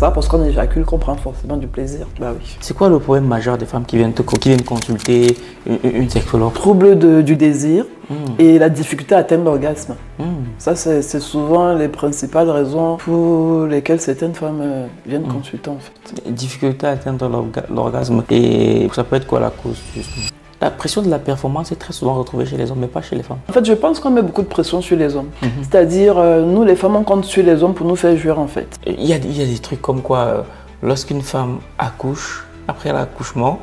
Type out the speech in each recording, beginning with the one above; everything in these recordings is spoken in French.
Ça, parce qu'on éjacule, qu'on prend forcément du plaisir. Bah oui. C'est quoi le problème majeur des femmes qui viennent consulter une sexologue? Trouble du désir et la difficulté à atteindre l'orgasme. Ça, c'est souvent les principales raisons pour lesquelles certaines femmes viennent consulter en fait. Difficulté à atteindre l'orgasme. Et ça peut être quoi la cause justement? La pression de la performance est très souvent retrouvée chez les hommes, mais pas chez les femmes. En fait, je pense qu'on met beaucoup de pression sur les hommes. C'est-à-dire, nous les femmes, on compte sur les hommes pour nous faire jouir en fait. Il y a des trucs comme quoi, lorsqu'une femme accouche, après l'accouchement,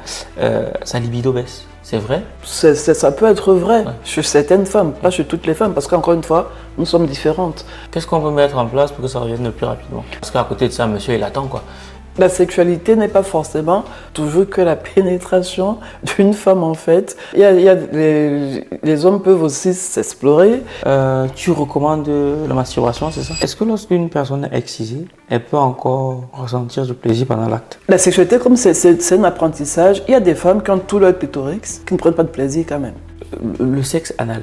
sa libido baisse. C'est vrai? Ça peut être vrai chez certaines femmes, pas chez toutes les femmes, parce qu'encore une fois, nous sommes différentes. Qu'est-ce qu'on peut mettre en place pour que ça revienne le plus rapidement? Parce qu'à côté de ça, monsieur, il attend quoi. La sexualité n'est pas forcément toujours que la pénétration d'une femme en fait. Les hommes peuvent aussi s'explorer. Tu recommandes la masturbation, c'est ça? Est-ce que lorsqu'une personne est excisée, elle peut encore ressentir du plaisir pendant l'acte? La sexualité, comme c'est un apprentissage, il y a des femmes qui ont tout leur clitoris qui ne prennent pas de plaisir quand même. Le sexe anal.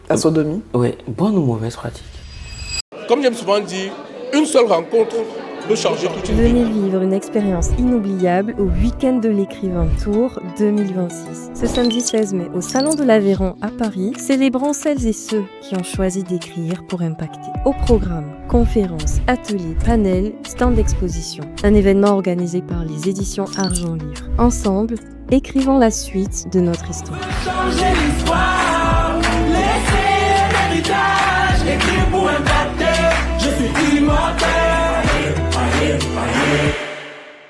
La sodomie. Oui, bonne ou mauvaise pratique? Comme j'aime souvent dire, une seule rencontre peut changer toute une vie. Venez vivre une expérience inoubliable au Week-end de l'écrivain Tour 2026. Ce samedi 16 mai, au Salon de l'Aveyron à Paris, célébrons celles et ceux qui ont choisi d'écrire pour impacter. Au programme, conférences, ateliers, panels, stands d'exposition. Un événement organisé par les éditions Argent Livre. Ensemble, écrivons la suite de notre histoire. Changer l'histoire, laisser l'héritage, écrire pour impacter, je suis immortel.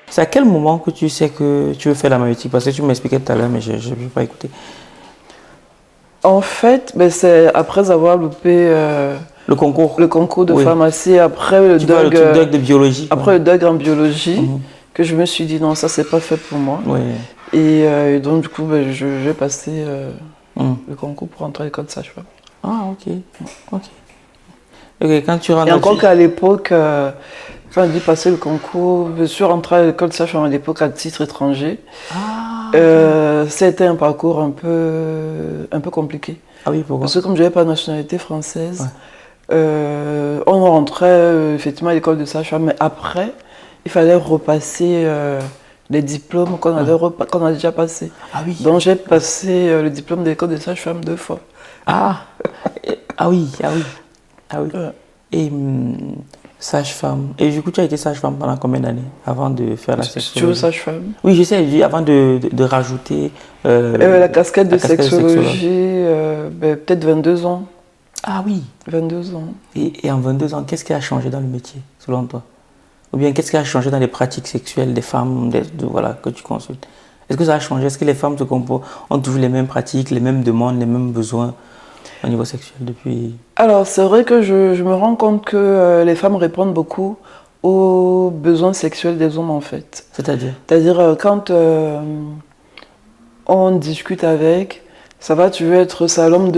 C'est à quel moment que tu sais que tu veux faire la maïeutique? Parce que tu m'expliquais tout à l'heure, mais je ne peux pas écouter. En fait, c'est après avoir loupé le concours de pharmacie, après le DUG de biologie. Après le DUG en biologie, que je me suis dit non, ça c'est pas fait pour moi. Et donc du coup, je vais passer le concours pour entrer à l'école de sage-femme. Ah, ok. Quand tu rentres. Et encore qu'à l'époque, quand on dit passer le concours, je suis rentrée à l'école de sage-femme à l'époque à titre étranger. C'était un parcours un peu compliqué. Ah oui, pourquoi? Parce que comme je n'avais pas de nationalité française, on rentrait effectivement à l'école de sage-femme, mais après, il fallait repasser les diplômes qu'on a déjà passés. Ah oui. Donc j'ai passé le diplôme de l'école de sage-femme 2 fois. Ah oui. Et sage-femme. Et du coup, tu as été sage-femme pendant combien d'années avant de faire la sexologie? Tu veux sage-femme? Oui, je sais, avant de rajouter la casquette de sexologie, peut-être 22 ans. Ah oui. 22 ans. Et en 22 ans, qu'est-ce qui a changé dans le métier, selon toi? Ou bien qu'est-ce qui a changé dans les pratiques sexuelles des femmes que tu consultes? Est-ce que ça a changé? Est-ce que les femmes ont toujours les mêmes pratiques, les mêmes demandes, les mêmes besoins au niveau sexuel depuis? Alors, c'est vrai que je me rends compte que les femmes répondent beaucoup aux besoins sexuels des hommes en fait. C'est-à-dire? C'est-à-dire quand on discute avec, ça va, tu veux être l'homme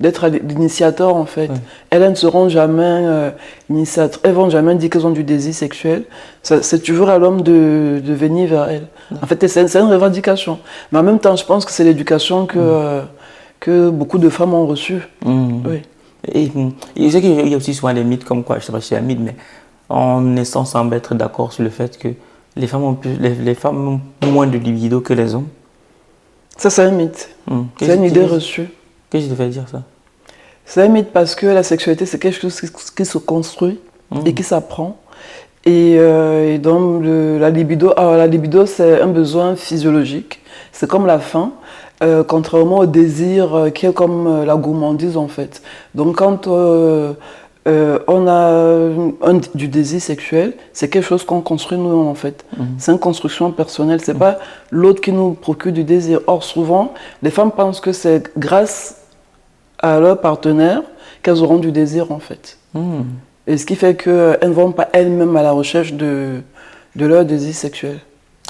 d'être l'initiateur en fait. Elles ne seront jamais initiatrices, elles vont jamais dire qu'elles ont du désir sexuel. C'est toujours à l'homme de venir vers elles. En fait, c'est une revendication. Mais en même temps, je pense que c'est l'éducation que beaucoup de femmes ont reçue. Oui. Et je sais qu'il y a aussi souvent des mythes comme quoi, je ne sais pas si c'est un mythe, mais on est sans semble être d'accord sur le fait que les femmes ont moins de libido que les hommes. Ça, c'est un mythe. C'est une idée reçue. Qu'est-ce qui te fait dire ça? C'est un mythe parce que la sexualité, c'est quelque chose qui se construit et qui s'apprend. Et donc, la libido, c'est un besoin physiologique. C'est comme la faim. Contrairement au désir qui est comme la gourmandise en fait. Donc quand on a du désir sexuel, c'est quelque chose qu'on construit nous en fait. C'est une construction personnelle, c'est pas l'autre qui nous procure du désir. Or souvent, les femmes pensent que c'est grâce à leur partenaire qu'elles auront du désir en fait. Et ce qui fait qu'elles ne vont pas elles-mêmes à la recherche de leur désir sexuel.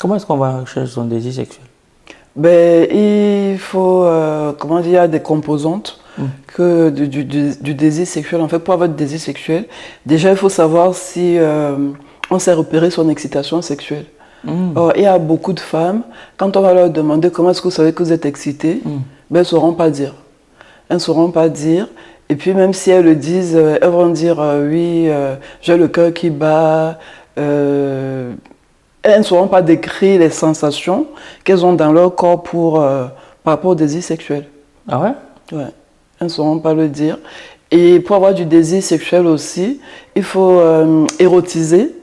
Comment est-ce qu'on va à la recherche de son désir sexuel? Il faut, il y a des composantes du désir sexuel. En fait, pour avoir du désir sexuel, déjà, il faut savoir si on sait repérer son excitation sexuelle. Or, il y a beaucoup de femmes, quand on va leur demander comment est-ce que vous savez que vous êtes excité, elles ne sauront pas dire. Elles ne sauront pas dire. Et puis, même si elles le disent, elles vont dire oui, j'ai le cœur qui bat, elles ne sauront pas décrire les sensations qu'elles ont dans leur corps par rapport au désir sexuel. Ah ouais? Ouais, elles ne sauront pas le dire. Et pour avoir du désir sexuel aussi, il faut érotiser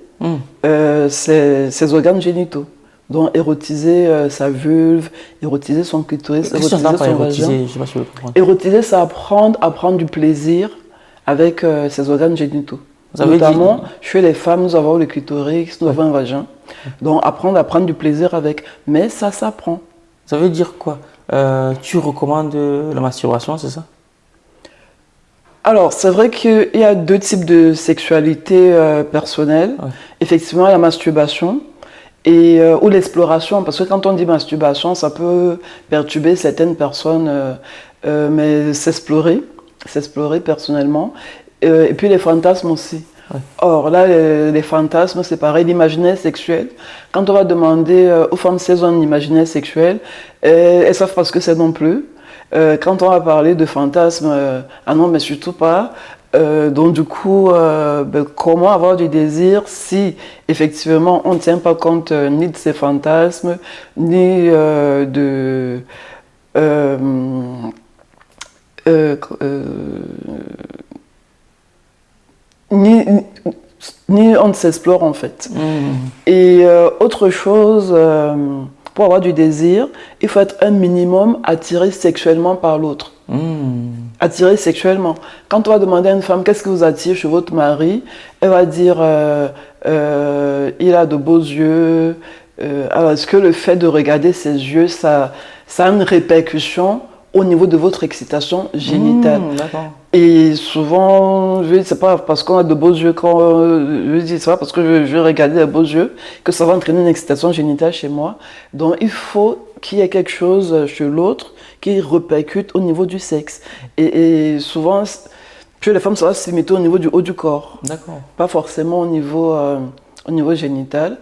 ses organes génitaux. Donc érotiser sa vulve, érotiser son clitoris, érotiser son vagin. Je sais pas si je comprends. Érotiser, c'est apprendre à prendre du plaisir avec ses organes génitaux. Notamment, chez les femmes, nous avons le clitoris, nous avons un vagin. Donc apprendre à prendre du plaisir avec. Mais ça s'apprend. Ça veut dire quoi? Tu recommandes la masturbation, c'est ça? Alors, c'est vrai qu'il y a deux types de sexualité personnelle. Ouais. Effectivement, la masturbation ou l'exploration. Parce que quand on dit masturbation, ça peut perturber certaines personnes. Mais s'explorer personnellement. Et puis les fantasmes aussi. Ouais. Or, là, les fantasmes, c'est pareil, l'imaginaire sexuel. Quand on va demander aux femmes si elles ont un imaginaire sexuel, elles ne savent pas ce que c'est non plus. Quand on va parler de fantasmes, ah non, mais surtout pas. Donc du coup, comment avoir du désir si effectivement on ne tient pas compte ni de ces fantasmes, ni ni on ne s'explore en fait. Et autre chose, pour avoir du désir, il faut être un minimum attiré sexuellement par l'autre. Attiré sexuellement. Quand on va demander à une femme qu'est-ce qui vous attire chez votre mari, elle va dire il a de beaux yeux. Alors est-ce que le fait de regarder ses yeux, ça a une répercussion au niveau de votre excitation génitale? Et souvent, je dis, c'est pas parce qu'on a de beaux yeux, c'est pas parce que je vais regarder les beaux yeux que ça va entraîner une excitation génitale chez moi. Donc il faut qu'il y ait quelque chose chez l'autre qui répercute au niveau du sexe. Et souvent, chez les femmes, ça va se limiter au niveau du haut du corps. D'accord. Pas forcément au niveau génital.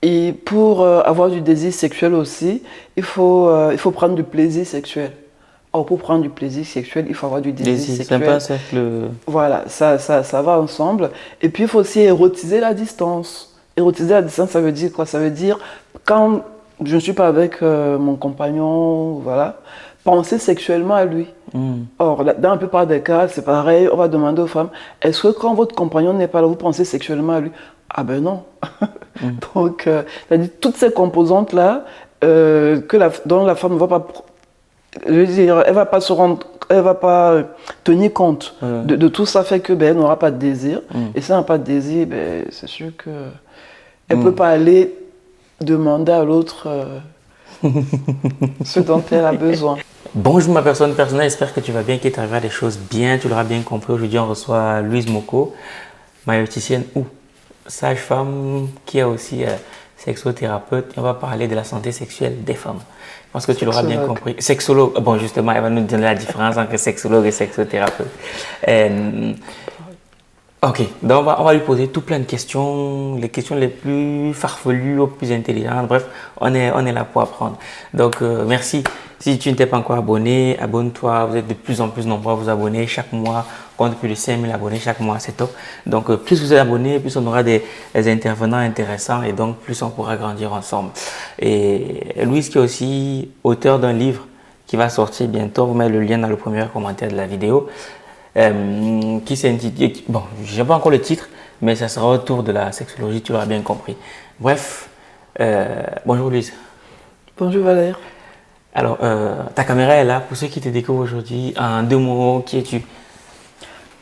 Et pour avoir du désir sexuel aussi, il faut prendre du plaisir sexuel. Or, pour prendre du plaisir sexuel, il faut avoir du désir sexuel. C'est pas un cercle. Voilà, ça va ensemble. Et puis, il faut aussi érotiser la distance. Érotiser la distance, ça veut dire quoi? Ça veut dire, quand je ne suis pas avec mon compagnon, voilà, penser sexuellement à lui. Or, dans la plupart des cas, c'est pareil, on va demander aux femmes, est-ce que quand votre compagnon n'est pas là, vous pensez sexuellement à lui? Ah ben non. Donc, c'est-à-dire toutes ces composantes-là, dont la femme ne va pas... Je veux dire, elle va pas tenir compte de tout ça, fait que elle n'aura pas de désir. Et si elle n'a pas de désir, c'est sûr que elle peut pas aller demander à l'autre ce dont elle a besoin. Bonjour ma personne personnelle, j'espère que tu vas bien, qu'il t'arrivera des choses bien, tu l'auras bien compris. Aujourd'hui, on reçoit Louise Moko, maïoticienne ou sage-femme qui est aussi sexothérapeute. On va parler de la santé sexuelle des femmes. Parce que tu l'auras bien compris. Sexologue, bon justement, elle va nous donner la différence entre sexologue et sexothérapeute. Ok, donc on va lui poser tout plein de questions, les questions les plus farfelues aux plus intelligentes. Bref, on est là pour apprendre. Donc merci. Si tu ne t'es pas encore abonné, abonne-toi. Vous êtes de plus en plus nombreux à vous abonner chaque mois. On compte plus de 5000 abonnés chaque mois, c'est top. Donc plus vous êtes abonnés, plus on aura des intervenants intéressants et donc plus on pourra grandir ensemble. Et Louise qui est aussi auteur d'un livre qui va sortir bientôt, vous mettez le lien dans le premier commentaire de la vidéo, qui s'intitule, bon, je n'ai pas encore le titre, mais ça sera autour de la sexologie, tu l'auras bien compris. Bref, bonjour Louise. Bonjour Valère. Alors, ta caméra est là. Pour ceux qui te découvrent aujourd'hui, en 2 mots, qui es-tu?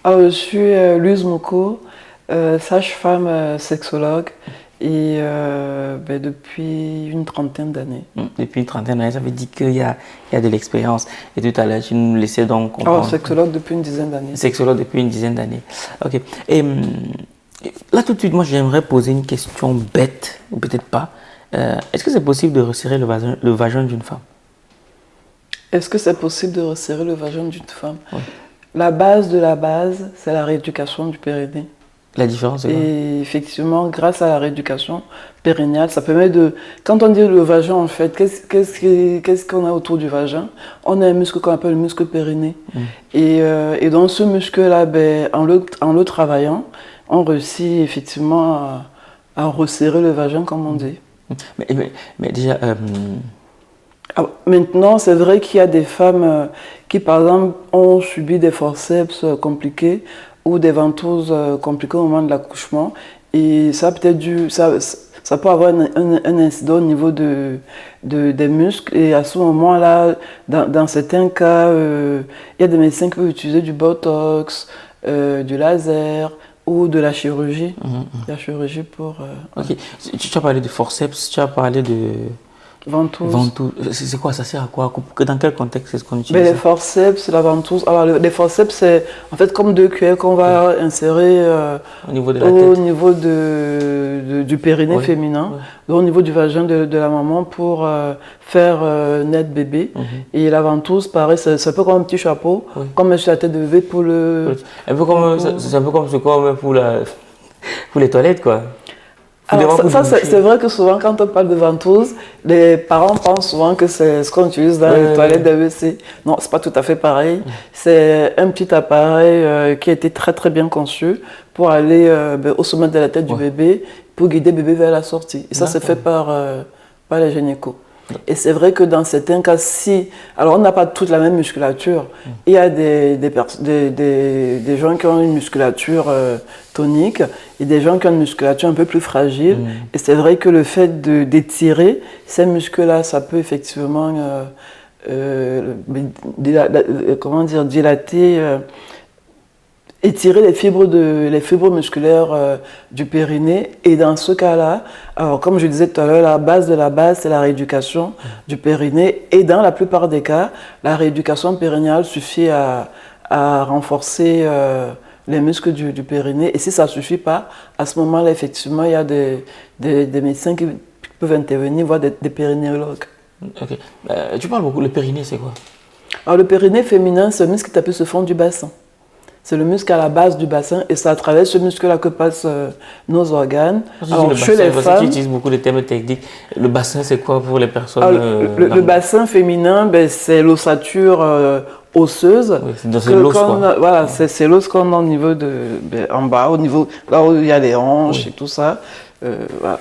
Alors, je suis Louise Moko, sage-femme sexologue et depuis une trentaine d'années. Depuis une trentaine d'années, ça veut dire qu'il y a de l'expérience. Et tout à l'heure, tu nous laissais donc comprendre. Oh, sexologue depuis une dizaine d'années. Sexologue depuis une dizaine d'années. Ok. Et là, tout de suite, moi, j'aimerais poser une question bête, ou peut-être pas. Est-ce que c'est possible de resserrer le vagin d'une femme? Est-ce que c'est possible de resserrer le vagin d'une femme? Oui. La base de la base, c'est la rééducation du périnée. La différence, c'est quoi? Et effectivement, grâce à la rééducation périnéale, ça permet de... Quand on dit le vagin, en fait, qu'est-ce qu'on a autour du vagin? On a un muscle qu'on appelle le muscle périnée. Et dans ce muscle-là, en le travaillant, on réussit effectivement à resserrer le vagin, comme on dit. Mais déjà... Alors, maintenant, c'est vrai qu'il y a des femmes qui, par exemple, ont subi des forceps compliqués ou des ventouses compliquées au moment de l'accouchement. Et ça peut-être ça peut avoir un incident au niveau des muscles. Et à ce moment-là, dans certains cas, il y a des médecins qui peuvent utiliser du botox, du laser ou de la chirurgie. La chirurgie pour... Ok, tu as parlé de forceps, tu as parlé de... Ventouse. C'est quoi? Ça sert à quoi? Dans quel contexte est-ce qu'on utilise? Mais les forceps, la ventouse. Alors, les forceps, c'est en fait comme deux cuillères qu'on va insérer au niveau de la tête. Au niveau du périnée féminin, donc au niveau du vagin de la maman pour faire naître bébé. Et la ventouse, pareil, c'est un peu comme un petit chapeau, comme sur la tête de bébé pour le... C'est un peu comme ce qu'on met pour les toilettes, quoi. Alors ça c'est vrai que souvent quand on parle de ventouse, les parents pensent souvent que c'est ce qu'on utilise dans les toilettes de WC. Non, c'est pas tout à fait pareil. C'est un petit appareil qui a été très très bien conçu pour aller au sommet de la tête du bébé, pour guider le bébé vers la sortie. Et ça c'est fait par les gynécos. Et c'est vrai que dans certains cas, alors on n'a pas toute la même musculature. Il y a des gens qui ont une musculature tonique et des gens qui ont une musculature un peu plus fragile. Et c'est vrai que le fait d'étirer ces muscles-là, ça peut effectivement dilater, étirer les fibres musculaires du périnée. Et dans ce cas-là, alors comme je disais tout à l'heure, la base de la base, c'est la rééducation du périnée. Et dans la plupart des cas, la rééducation périnéale suffit à renforcer les muscles du périnée. Et si ça ne suffit pas, à ce moment-là, effectivement, il y a des médecins qui peuvent intervenir, voire des périnéologues. Ok. Tu parles beaucoup, le périnée, c'est quoi? Alors le périnée féminin, c'est un muscle qui tape sur le fond du bassin. C'est le muscle à la base du bassin et c'est à travers ce muscle-là que passent nos organes. Alors, chez les femmes, tu utilises beaucoup de termes techniques. Le bassin, c'est quoi pour les personnes? Le bassin féminin, c'est l'ossature osseuse. Oui, c'est l'os, quoi. Voilà, c'est l'os qu'on a au niveau en bas, au niveau là où il y a les hanches et tout ça. Voilà,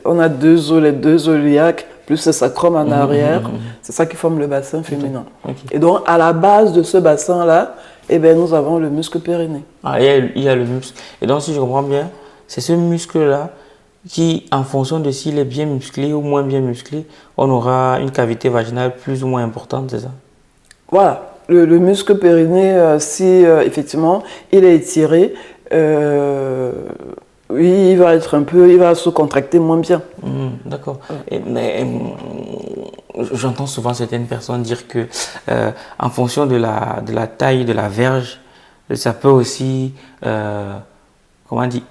on a les deux os iliaques plus le sacrum en arrière. C'est ça qui forme le bassin féminin. Et donc, à la base de ce bassin-là, nous avons le muscle périnée. Il y a le muscle. Et donc, si je comprends bien, c'est ce muscle-là qui, en fonction de s'il est bien musclé ou moins bien musclé, on aura une cavité vaginale plus ou moins importante, c'est ça? Voilà. Le muscle périnée, si effectivement il est étiré, oui, il va se contracter moins bien. D'accord. Mais j'entends souvent certaines personnes dire que en fonction de la taille de la verge, ça peut aussi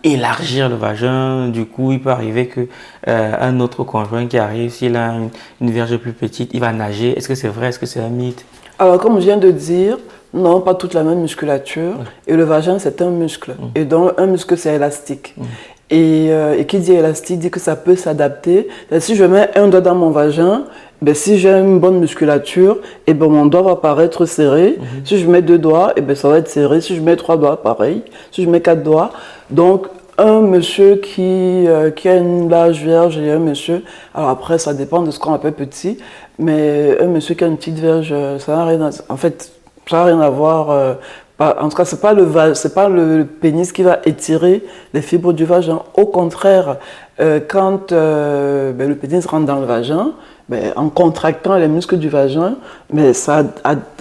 élargir le vagin. Du coup, il peut arriver que un autre conjoint qui arrive, s'il a une verge plus petite, il va nager. Est-ce que c'est vrai? Est-ce que c'est un mythe? Alors, comme je viens de dire, non, pas toute la même musculature. Et le vagin, c'est un muscle. Et donc, un muscle, c'est élastique. Et qui dit élastique dit que ça peut s'adapter. Si je mets un doigt dans mon vagin, si j'ai une bonne musculature, mon doigt va paraître serré. Si je mets 2 doigts, ça va être serré. Si je mets 3 doigts, pareil. Si je mets 4 doigts. Donc, un monsieur qui a une large verge et un monsieur, alors après, ça dépend de ce qu'on appelle petit, mais un monsieur qui a une petite verge, ça n'a rien à voir. En tout cas, c'est pas le pénis qui va étirer les fibres du vagin. Au contraire, quand le pénis rentre dans le vagin, en contractant les muscles du vagin, ça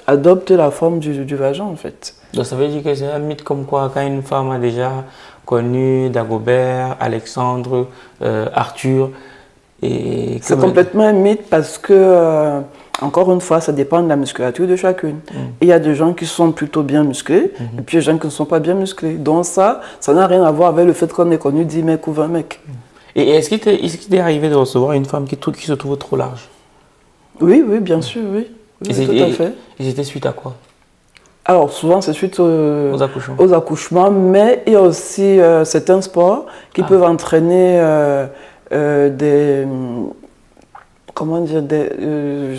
adopte la forme du vagin en fait. Donc ça veut dire que c'est un mythe comme quoi quand une femme a déjà connu Dagobert, Alexandre, Arthur. C'est complètement un mythe parce que, encore une fois, ça dépend de la musculature de chacune. Il y a des gens qui sont plutôt bien musclés et puis il y a des gens qui ne sont pas bien musclés. Donc ça n'a rien à voir avec le fait qu'on ait connu 10 mecs ou 20 mecs. Et est-ce qu'il t'est arrivé de recevoir une femme qui se trouve trop large? Oui, bien sûr, oui. Tout à fait. Et c'était suite à quoi? Alors souvent c'est suite aux accouchements, mais il y a aussi certains sports qui peuvent entraîner je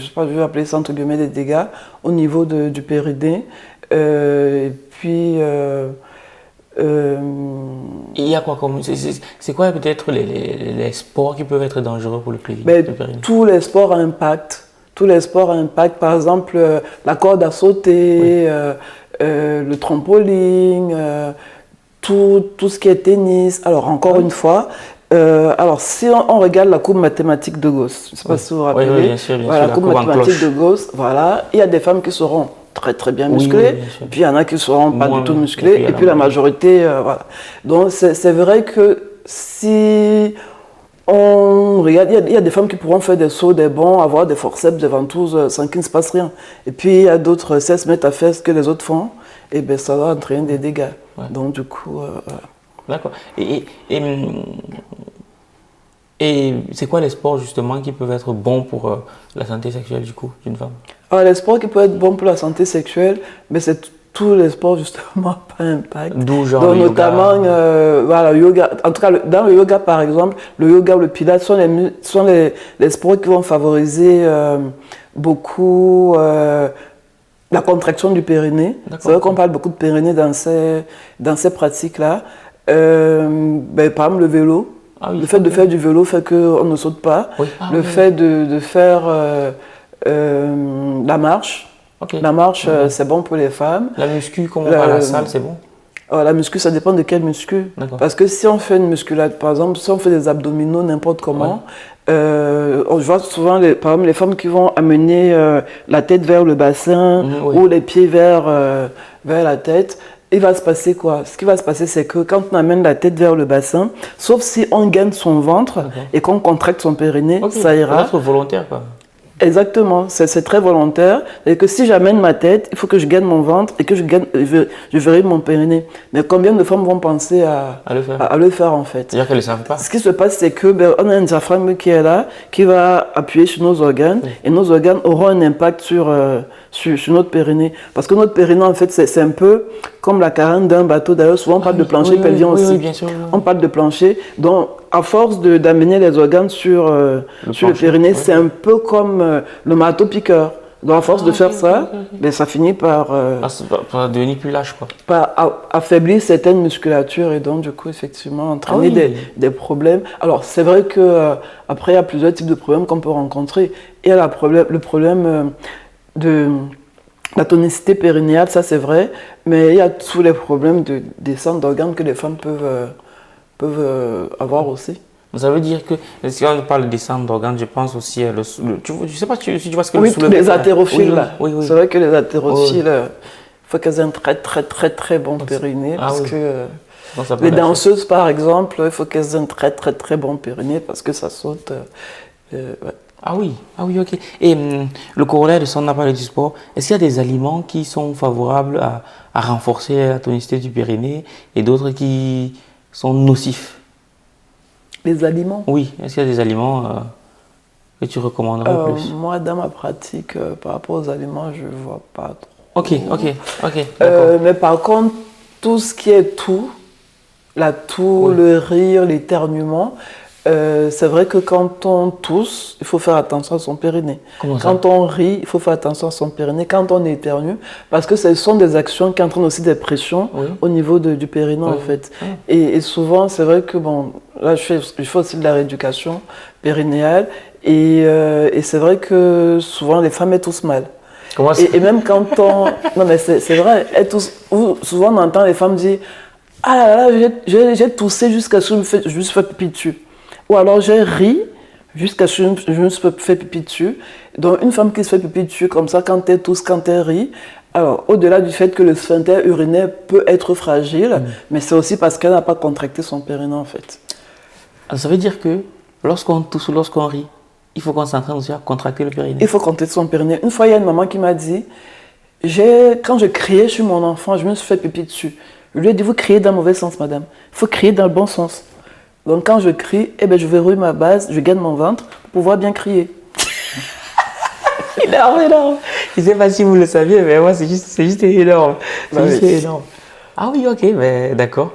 sais pas, je vais appeler ça entre guillemets des dégâts au niveau du périnée. Et puis Il y a quoi comme... C'est quoi peut-être les sports qui peuvent être dangereux pour le périnée? Tous les sports à impact. Tous les sports à impact, par exemple la corde à sauter, le trampoline, tout ce qui est tennis. Alors encore une fois, alors si on regarde la courbe mathématique de Gauss, je ne sais pas si vous vous rappelez, oui, bien sûr, voilà, la courbe mathématique de Gauss, voilà, il y a des femmes qui seront très bien musclées, puis il y en a qui ne seront pas du tout musclées, et puis la majorité, voilà. Donc c'est vrai que si on regarde, il y a des femmes qui pourront faire des sauts, des bonds, avoir des forceps, des ventouses sans qu'il ne se passe rien. Et puis il y a d'autres, si elles se mettent à faire ce que les autres font, et bien ça va entraîner des dégâts. Donc du coup... D'accord. Et c'est quoi les sports justement qui peuvent être bons pour la santé sexuelle du coup d'une femme? Alors les sports qui peuvent être bons pour la santé sexuelle, mais c'est tous les sports justement pas impact. D'où genre donc, le notamment yoga. Voilà, yoga. En tout cas dans le yoga par exemple, le yoga ou le pilates sont les sports qui vont favoriser beaucoup la contraction du périnée. C'est vrai qu'on parle beaucoup de périnée dans ces pratiques-là. Par exemple le vélo. Le fait de faire du vélo fait qu'on ne saute pas. Le fait de faire la marche. La marche, c'est bon pour les femmes. La muscu, comme on va à la salle, c'est bon? La muscu, ça dépend de quel muscu. Parce que si on fait une musculation, par exemple, si on fait des abdominaux n'importe comment, on voit souvent par exemple, les femmes qui vont amener la tête vers le bassin ou les pieds vers la tête. Il va se passer quoi? Ce qui va se passer, c'est que quand on amène la tête vers le bassin, sauf si on gaine son ventre et qu'on contracte son périnée, ça ira. C'est volontaire, quoi. Exactement, c'est très volontaire. Et que si j'amène ma tête, il faut que je gagne mon ventre et que je verrai mon périnée. Mais combien de femmes vont penser à le faire en fait? C'est-à-dire qu'elles ne le savent pas. Ce qui se passe, c'est que on a un diaphragme qui est là, qui va appuyer sur nos organes, et nos organes auront un impact sur notre périnée. Parce que notre périnée, en fait, c'est un peu comme la carène d'un bateau. D'ailleurs, souvent on parle de plancher pelvien aussi. Bien sûr, on parle de plancher. Donc, à force d'amener les organes sur le périnée, c'est un peu comme le marteau-piqueur. Donc, à force de faire ça, ben, ça finit par devenir plus lâche, quoi. Par affaiblir certaines musculatures et donc, du coup, effectivement, entraîner des problèmes. Alors, c'est vrai qu'après, il y a plusieurs types de problèmes qu'on peut rencontrer. Il y a le problème de la tonicité périnéale, ça c'est vrai, mais il y a tous les problèmes de descente d'organes que les femmes peuvent avoir aussi. Ça veut dire que, si on parle de descente d'organes, je pense aussi à je ne sais pas si tu vois ce que le soulevé. Les haltérophiles, là. Oui. C'est vrai que les haltérophiles, il faut qu'elles aient un très bon périnée, parce que les danseuses, par exemple, il faut qu'elles aient un très bon périnée, parce que ça saute. Ah oui, ok. Et le corollaire de ça, on a parlé du sport. Est-ce qu'il y a des aliments qui sont favorables à renforcer la tonicité du périnée et d'autres qui sont nocifs? Les aliments? Oui, est-ce qu'il y a des aliments que tu recommanderais plus? Moi, dans ma pratique, par rapport aux aliments, je ne vois pas trop. Ok, d'accord. Mais par contre, tout ce qui est le rire, l'éternuement, c'est vrai que quand on tousse, il faut faire attention à son périnée. Quand on rit, il faut faire attention à son périnée. Quand on éternue, parce que ce sont des actions qui entraînent aussi des pressions au niveau du périnée en fait. Et souvent, c'est vrai que là je fais aussi de la rééducation périnéale et c'est vrai que souvent les femmes toussent mal. Comment ça? Et même quand on... Non mais c'est vrai, souvent on entend les femmes dire « Ah là là, j'ai toussé jusqu'à ce que je me suis fait pipi dessus ». Ou alors j'ai ri jusqu'à ce que je me suis fait pipi dessus. Donc une femme qui se fait pipi dessus comme ça, quand elle tousse, quand elle rit, alors au-delà du fait que le sphincter urinaire peut être fragile, mais c'est aussi parce qu'elle n'a pas contracté son périnée en fait. Alors, ça veut dire que lorsqu'on tousse ou lorsqu'on rit, il faut qu'on s'entraîne aussi à contracter le périnée. Il faut contracter son périnée. Une fois, il y a une maman qui m'a dit, quand je criais sur mon enfant, je me suis fait pipi dessus. Je lui ai dit, vous criez dans le mauvais sens, madame. Il faut crier dans le bon sens. Donc quand je crie, je verrouille ma base, je gagne mon ventre pour pouvoir bien crier. Énorme. Je ne sais pas si vous le saviez, mais moi c'est juste énorme. Énorme. Ah oui, ok, mais d'accord.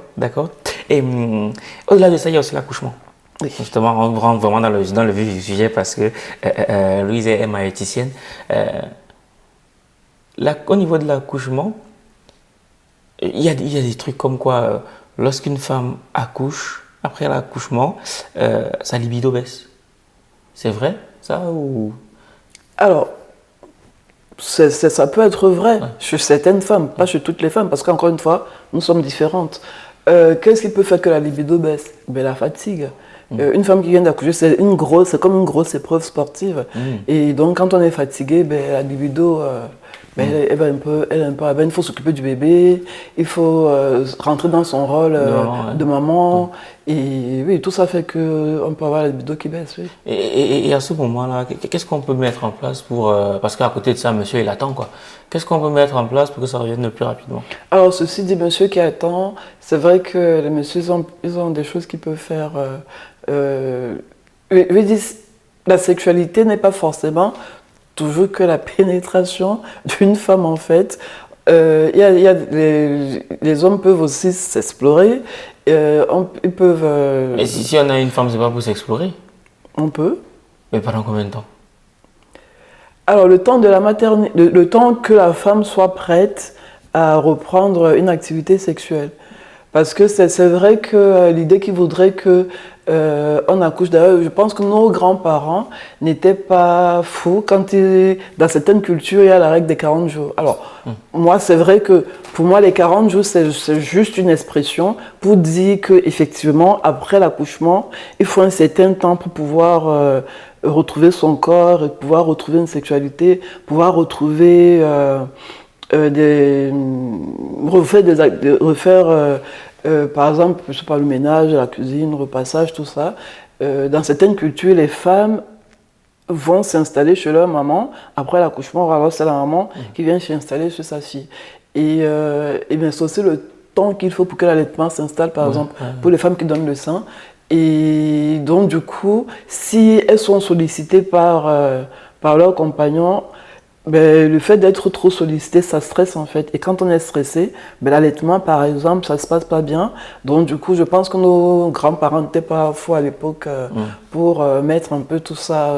Et au-delà de ça, il y a aussi l'accouchement. Oui. Justement, on rentre vraiment dans le vif du sujet parce que Louise est maïticienne. Au niveau de l'accouchement, il y a des trucs comme quoi lorsqu'une femme accouche, après l'accouchement, sa libido baisse. C'est vrai, ça ou... Alors, ça peut être vrai chez certaines femmes, pas chez toutes les femmes, parce qu'encore une fois, nous sommes différentes. Qu'est-ce qui peut faire que la libido baisse? Ben, la fatigue. Une femme qui vient d'accoucher, c'est comme une grosse épreuve sportive. Et donc, quand on est fatigué, ben, la libido, elle va un peu, il faut s'occuper du bébé, il faut rentrer dans son rôle de maman. Et oui, tout ça fait qu'on peut avoir la libido qui baisse. Oui. Et à ce moment-là, qu'est-ce qu'on peut mettre en place pour... parce qu'à côté de ça, monsieur, il attend, quoi. Qu'est-ce qu'on peut mettre en place pour que ça revienne le plus rapidement? Alors, ceci dit, monsieur qui attend, c'est vrai que les messieurs, ils ont des choses qu'ils peuvent faire. La sexualité n'est pas forcément toujours que la pénétration d'une femme, en fait. Les hommes peuvent aussi s'explorer. Ils peuvent... Et si on a une femme, c'est pas pour s'explorer? On peut. Mais pendant combien de temps? Alors, le temps de la maternité, le temps que la femme soit prête à reprendre une activité sexuelle. Parce que c'est vrai que l'idée qu'ils voudraient que on accouche, d'ailleurs, je pense que nos grands-parents n'étaient pas fous quand dans certaines cultures, il y a la règle des 40 jours. Alors, moi, c'est vrai que pour moi, les 40 jours, c'est juste une expression pour dire qu'effectivement, après l'accouchement, il faut un certain temps pour pouvoir retrouver son corps, pouvoir retrouver une sexualité, pouvoir retrouver... refaire par exemple, je sais pas, le ménage, la cuisine, le repassage, tout ça. Dans certaines cultures, les femmes vont s'installer chez leur maman après l'accouchement, alors c'est la maman qui vient s'installer chez sa fille. Et bien c'est aussi le temps qu'il faut pour que l'allaitement s'installe, par exemple, pour les femmes qui donnent le sein. Et donc du coup, si elles sont sollicitées par leur compagnon, ben, le fait d'être trop sollicité, ça stresse en fait. Et quand on est stressé, ben, l'allaitement par exemple, ça se passe pas bien. Donc du coup, je pense que nos grands-parents n'étaient pas fous à l'époque pour mettre un peu tout ça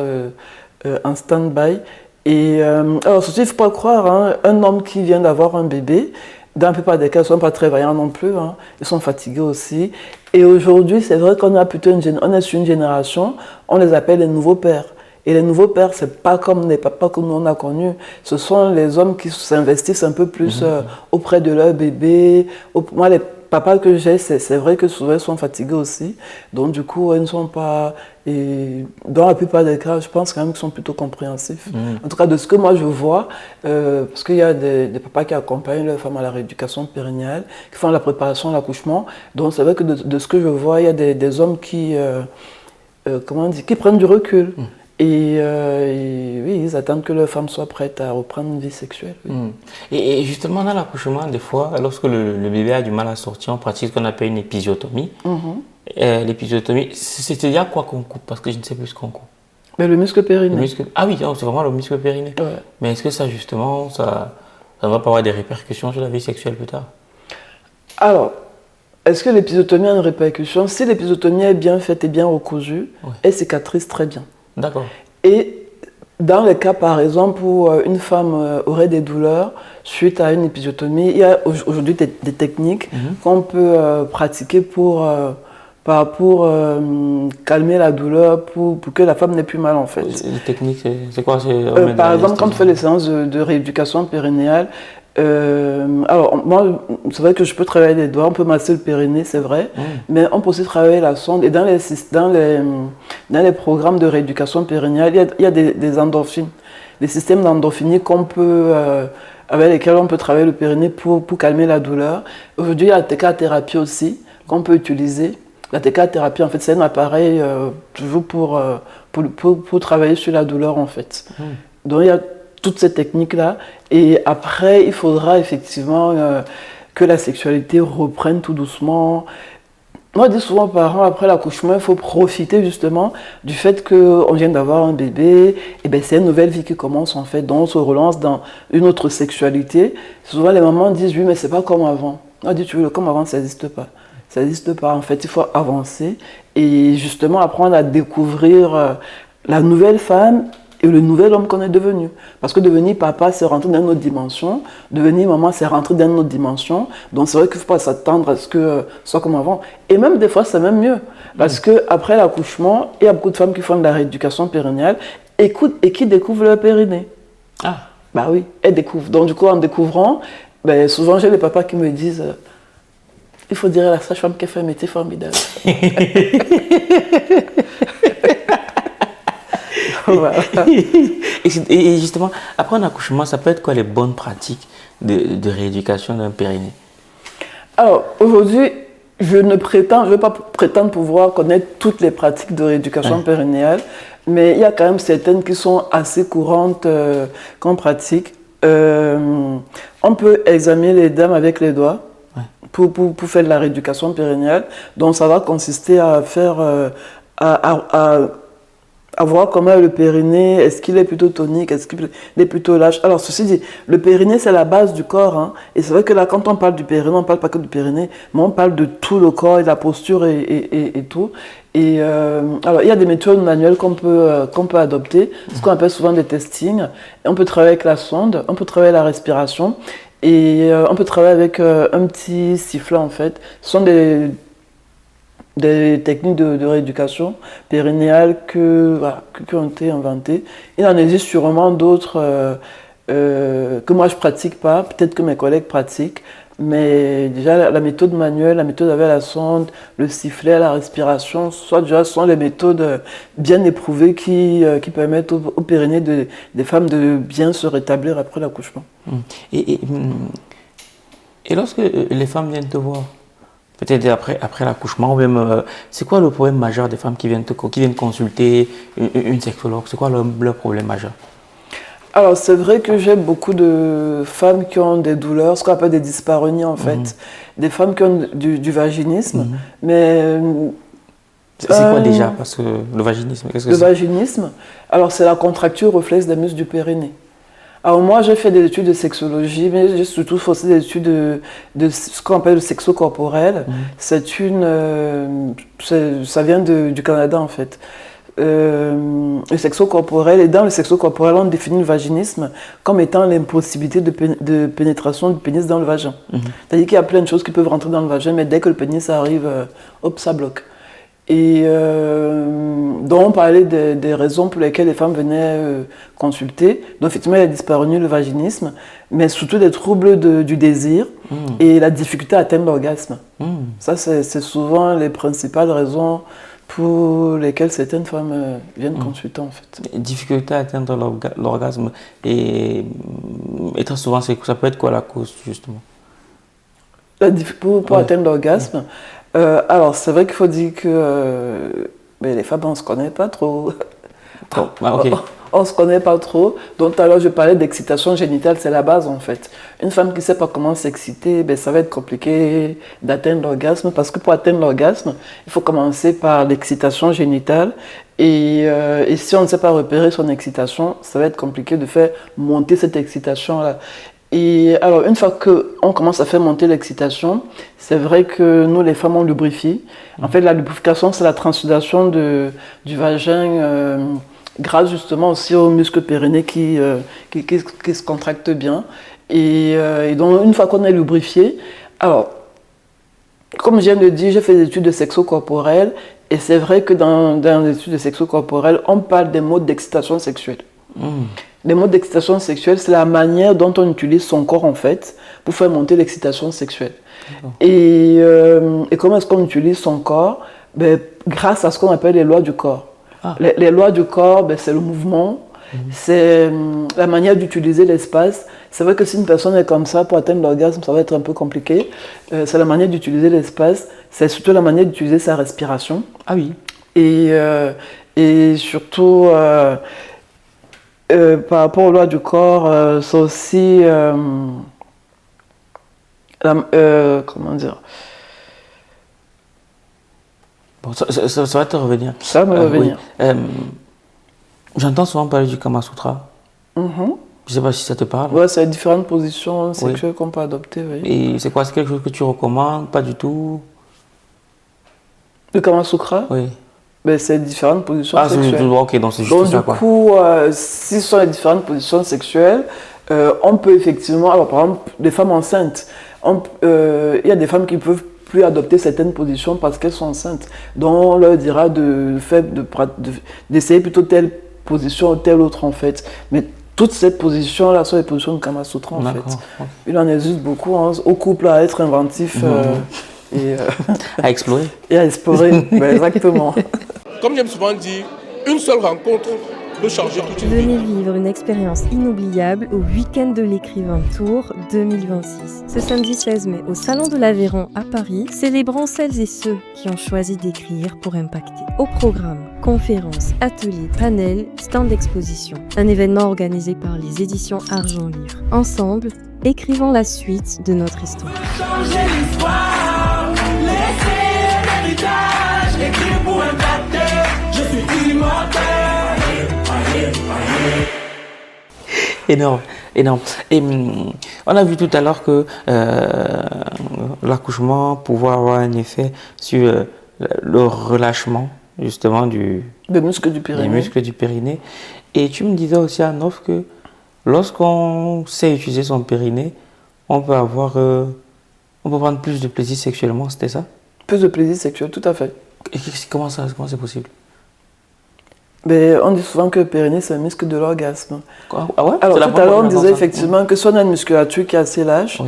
en stand-by. Et alors, ceci, il ne faut pas croire, hein, un homme qui vient d'avoir un bébé, dans la plupart des cas, ils ne sont pas très vaillants non plus, hein, ils sont fatigués aussi. Et aujourd'hui, c'est vrai qu'on a plutôt on est sur une génération, on les appelle les nouveaux pères. Et les nouveaux pères, ce n'est pas comme les papas que nous on a connus. Ce sont les hommes qui s'investissent un peu plus auprès de leur bébé. Moi, les papas que j'ai, c'est vrai que souvent ils sont fatigués aussi. Donc du coup, ils ne sont pas... Et dans la plupart des cas, je pense quand même qu'ils sont plutôt compréhensifs. En tout cas, de ce que moi je vois, parce qu'il y a des papas qui accompagnent leurs femmes à la rééducation périnéale, qui font la préparation à l'accouchement. Donc c'est vrai que de ce que je vois, il y a des hommes qui prennent du recul. Et oui, ils attendent que leur femme soit prête à reprendre une vie sexuelle. Oui. Et justement, dans l'accouchement, des fois, lorsque le bébé a du mal à sortir, on pratique ce qu'on appelle une épisiotomie. L'épisiotomie, c'est-à-dire quoi qu'on coupe? Parce que je ne sais plus ce qu'on coupe. Mais le muscle périnée. Ah oui, c'est vraiment le muscle périnée. Ouais. Mais est-ce que ça, justement, ça ne va pas avoir des répercussions sur la vie sexuelle plus tard? Alors, est-ce que l'épisiotomie a une répercussion? Si l'épisiotomie est bien faite et bien recousue, elle cicatrise très bien. D'accord. Et dans le cas, par exemple, où une femme aurait des douleurs suite à une épisiotomie, il y a aujourd'hui des techniques qu'on peut pratiquer pour calmer la douleur, pour que la femme n'ait plus mal en fait. Les techniques, c'est quoi? Par exemple, quand on fait les séances de rééducation périnéale, alors moi, c'est vrai que je peux travailler les doigts, on peut masser le périnée, c'est vrai, mais on peut aussi travailler la sonde. Et dans les programmes de rééducation périnéale, il y a des endorphines, des systèmes d'endorphine avec lesquels on peut travailler le périnée pour calmer la douleur. Aujourd'hui, il y a la TK-thérapie aussi qu'on peut utiliser. La TK-thérapie, en fait, c'est un appareil toujours pour travailler sur la douleur, en fait. Donc, il y a toutes ces techniques-là. Et après, il faudra effectivement que la sexualité reprenne tout doucement. Moi, je dis souvent aux parents, après l'accouchement, il faut profiter justement du fait qu'on vient d'avoir un bébé. Et bien, c'est une nouvelle vie qui commence, en fait. Donc, on se relance dans une autre sexualité. Souvent, les mamans disent, oui, mais c'est pas comme avant. On dit, tu veux, comme avant, ça n'existe pas. Ça n'existe pas. En fait, il faut avancer et justement apprendre à découvrir la nouvelle femme et le nouvel homme qu'on est devenu. Parce que devenir papa, c'est rentrer dans une autre dimension. Devenir maman, c'est rentrer dans une autre dimension. Donc c'est vrai qu'il ne faut pas s'attendre à ce que ce soit comme avant. Et même des fois, c'est même mieux. Parce qu'après l'accouchement, il y a beaucoup de femmes qui font de la rééducation périnéale et qui découvrent leur périnée. Ah. Bah oui, elles découvrent. Donc du coup, en découvrant, ben, souvent j'ai les papas qui me disent il faut dire à la sage-femme qu'elle fait un métier formidable. Voilà. Et justement, après un accouchement, ça peut être quoi les bonnes pratiques de rééducation d'un périnée? Alors, aujourd'hui, je ne vais pas prétendre pouvoir connaître toutes les pratiques de rééducation périnéale, mais il y a quand même certaines qui sont assez courantes qu'on pratique. On peut examiner les dames avec les doigts pour faire de la rééducation périnéale. Donc, ça va consister à faire... à voir comment est le périnée, est-ce qu'il est plutôt tonique, est-ce qu'il est plutôt lâche. Alors ceci dit, le périnée c'est la base du corps, hein, et c'est vrai que là quand on parle du périnée, on ne parle pas que du périnée, mais on parle de tout le corps et de la posture et tout. Et alors il y a des méthodes manuelles qu'on peut adopter, ce qu'on appelle souvent des testings. On peut travailler avec la sonde, on peut travailler la respiration, et on peut travailler avec un petit sifflet en fait. Ce sont des techniques de rééducation périnéale qui ont été inventées. Il en existe sûrement d'autres que moi je ne pratique pas, peut-être que mes collègues pratiquent, mais déjà la méthode manuelle, la méthode avec la sonde, le sifflet, la respiration, ce sont les méthodes bien éprouvées qui permettent au périnée des femmes de bien se rétablir après l'accouchement. Et lorsque les femmes viennent te voir, peut-être après l'accouchement, ou même, c'est quoi le problème majeur des femmes qui viennent consulter une sexologue? C'est quoi leur problème majeur? Alors, c'est vrai que j'ai beaucoup de femmes qui ont des douleurs, ce qu'on appelle des dyspareunies en fait. Des femmes qui ont du vaginisme, mais... C'est quoi déjà? Parce que le vaginisme, qu'est-ce que c'est? Le vaginisme, alors c'est la contracture réflexe des muscles du périnée. Alors moi, j'ai fait des études de sexologie, mais j'ai surtout fait des études de ce qu'on appelle le sexo-corporel. Ça vient du Canada, en fait. Le sexo-corporel, et dans le sexo-corporel, on définit le vaginisme comme étant l'impossibilité de pénétration du pénis dans le vagin. C'est-à-dire qu'il y a plein de choses qui peuvent rentrer dans le vagin, mais dès que le pénis arrive, hop, ça bloque. Et donc on parlait des raisons pour lesquelles les femmes venaient consulter. Donc effectivement il y a la dyspareunie, le vaginisme, mais surtout des troubles du désir et la difficulté à atteindre l'orgasme. Ça c'est souvent les principales raisons pour lesquelles certaines femmes viennent consulter en fait. Difficulté à atteindre l'orgasme et très souvent ça peut être quoi la cause justement? Pour atteindre l'orgasme. Alors, c'est vrai qu'il faut dire que les femmes, on ne se connaît pas trop. On ne se connaît pas trop. Donc, tout à l'heure, je parlais d'excitation génitale, c'est la base en fait. Une femme qui ne sait pas comment s'exciter, ça va être compliqué d'atteindre l'orgasme parce que pour atteindre l'orgasme, il faut commencer par l'excitation génitale. Et si on ne sait pas repérer son excitation, ça va être compliqué de faire monter cette excitation-là. Et alors, une fois qu'on commence à faire monter l'excitation, c'est vrai que nous, les femmes, on lubrifie. En fait, la lubrification, c'est la transsudation du vagin grâce justement aussi aux muscles périnéés qui se contractent bien. Et donc, une fois qu'on est lubrifié, alors, comme je viens de dire, j'ai fait des études de sexo-corporel. Et c'est vrai que dans les études de sexo-corporel, on parle des modes d'excitation sexuelle. Les modes d'excitation sexuelle, c'est la manière dont on utilise son corps en fait pour faire monter l'excitation sexuelle. Et comment est-ce qu'on utilise son corps? Grâce à ce qu'on appelle les lois du corps. Les lois du corps, c'est le mouvement, c'est la manière d'utiliser l'espace. C'est vrai que si une personne est comme ça, pour atteindre l'orgasme, ça va être un peu compliqué. C'est la manière d'utiliser l'espace, c'est surtout la manière d'utiliser sa respiration. Ah oui. Et surtout... par rapport aux lois du corps, c'est aussi comment dire? Bon, ça va te revenir. Ça va me revenir. Oui. J'entends souvent parler du Kama Sutra. Je ne sais pas si ça te parle. Oui, c'est différentes positions sexuelles qu'on peut adopter. Oui. Et c'est quoi? C'est quelque chose que tu recommandes? Pas du tout? Le Kama Sutra? Oui. ben, c'est différentes positions sexuelles. Ok, donc c'est juste ça, quoi. Du coup, si ce sont les différentes positions sexuelles, on peut effectivement... Alors, par exemple, des femmes enceintes, il y a des femmes qui peuvent plus adopter certaines positions parce qu'elles sont enceintes. Donc, on leur dira d'essayer plutôt telle position ou telle autre, en fait. Mais toutes ces positions-là sont les positions de Kama Sutra, en fait. Il en existe beaucoup, hein, au couple à être inventif à explorer. Et à explorer, ben, exactement. Comme j'aime souvent dire, une seule rencontre peut changer toute une vie. Venez vivre une expérience inoubliable au Week-end de l'écrivain Tour 2026. Ce samedi 16 mai, au Salon de l'Aveyron à Paris, célébrons celles et ceux qui ont choisi d'écrire pour impacter. Au programme, conférences, ateliers, panels, stands d'exposition. Un événement organisé par les éditions Argent Livre. Ensemble, écrivons la suite de notre histoire. Changer l'histoire, laisser l'héritage, écrire pour impacter, je suis immortel. Énorme, énorme. Et on a vu tout à l'heure que l'accouchement pouvait avoir un effet sur le relâchement, justement, des muscles du périnée. Et tu me disais aussi, Anof, que lorsqu'on sait utiliser son périnée, on peut prendre plus de plaisir sexuellement, c'était ça? Plus de plaisir sexuel, tout à fait. Et comment c'est possible? Ben, on dit souvent que le périnée, c'est un muscle de l'orgasme. Ah ouais? Alors, tout à l'heure, on disait effectivement que si on a une musculature qui est assez lâche,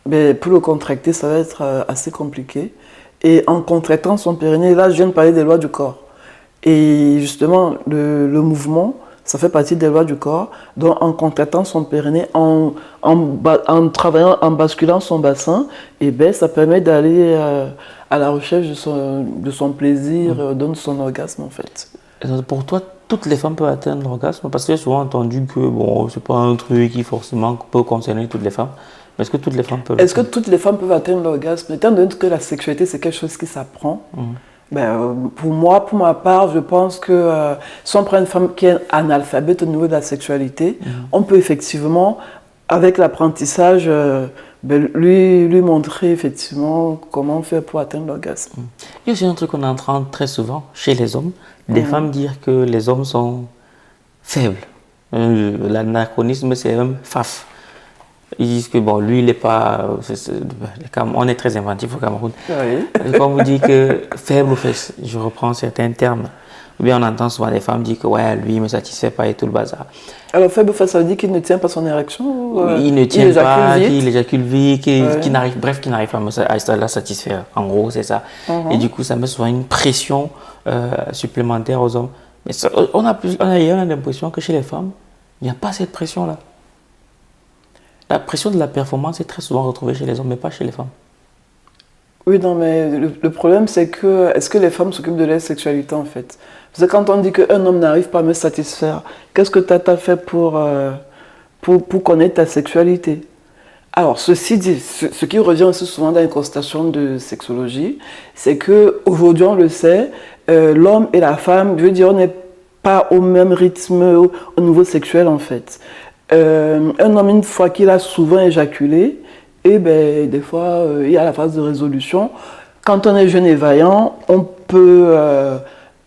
ben, pour le contracter, ça va être assez compliqué. Et en contractant son périnée, là, je viens de parler des lois du corps. Et justement, le mouvement, ça fait partie des lois du corps. Donc, en contractant son périnée, en travaillant, en basculant son bassin, et ben, ça permet d'aller à la recherche de son plaisir, de son orgasme, en fait. Pour toi, toutes les femmes peuvent atteindre l'orgasme? Parce que j'ai souvent entendu que bon, c'est pas un truc qui forcément peut concerner toutes les femmes. Mais est-ce que toutes les femmes peuvent Est-ce que toutes les femmes peuvent atteindre l'orgasme? Étant donné que la sexualité, c'est quelque chose qui s'apprend, ben, pour ma part, je pense que si on prend une femme qui est analphabète au niveau de la sexualité, on peut effectivement, avec l'apprentissage, ben, lui montrer effectivement comment faire pour atteindre l'orgasme. Il y a aussi un truc qu'on entend très souvent chez les hommes, des femmes dire que les hommes sont faibles. L'anachronisme, c'est même faf. Ils disent que bon, lui, il n'est pas... on est très inventif au Cameroun. Oui. Quand vous dites que faible ou fesses, je reprends certains termes. Ou bien on entend souvent des femmes dire que ouais, lui, il ne me satisfait pas et tout le bazar. Alors faible ou fesse, ça veut dire qu'il ne tient pas son érection il ne tient pas, qu'il éjacule vite, qu'il n'arrive pas à la satisfaire. En gros, c'est ça. Et du coup, ça met souvent une pression supplémentaire aux hommes. Mais ça, on a l'impression que chez les femmes, il n'y a pas cette pression-là. La pression de la performance est très souvent retrouvée chez les hommes, mais pas chez les femmes. Oui, non, mais le problème, c'est que est-ce que les femmes s'occupent de leur sexualité, en fait? Parce que quand on dit qu'un homme n'arrive pas à me satisfaire, qu'est-ce que tu as fait pour connaître ta sexualité? Alors, ceci dit, ce qui revient aussi souvent dans les constatations de sexologie, c'est qu'aujourd'hui, on le sait, l'homme et la femme, je veux dire, on n'est pas au même rythme au niveau sexuel, en fait. Un homme, une fois qu'il a souvent éjaculé, et ben, des fois, il y a la phase de résolution. Quand on est jeune et vaillant, on peut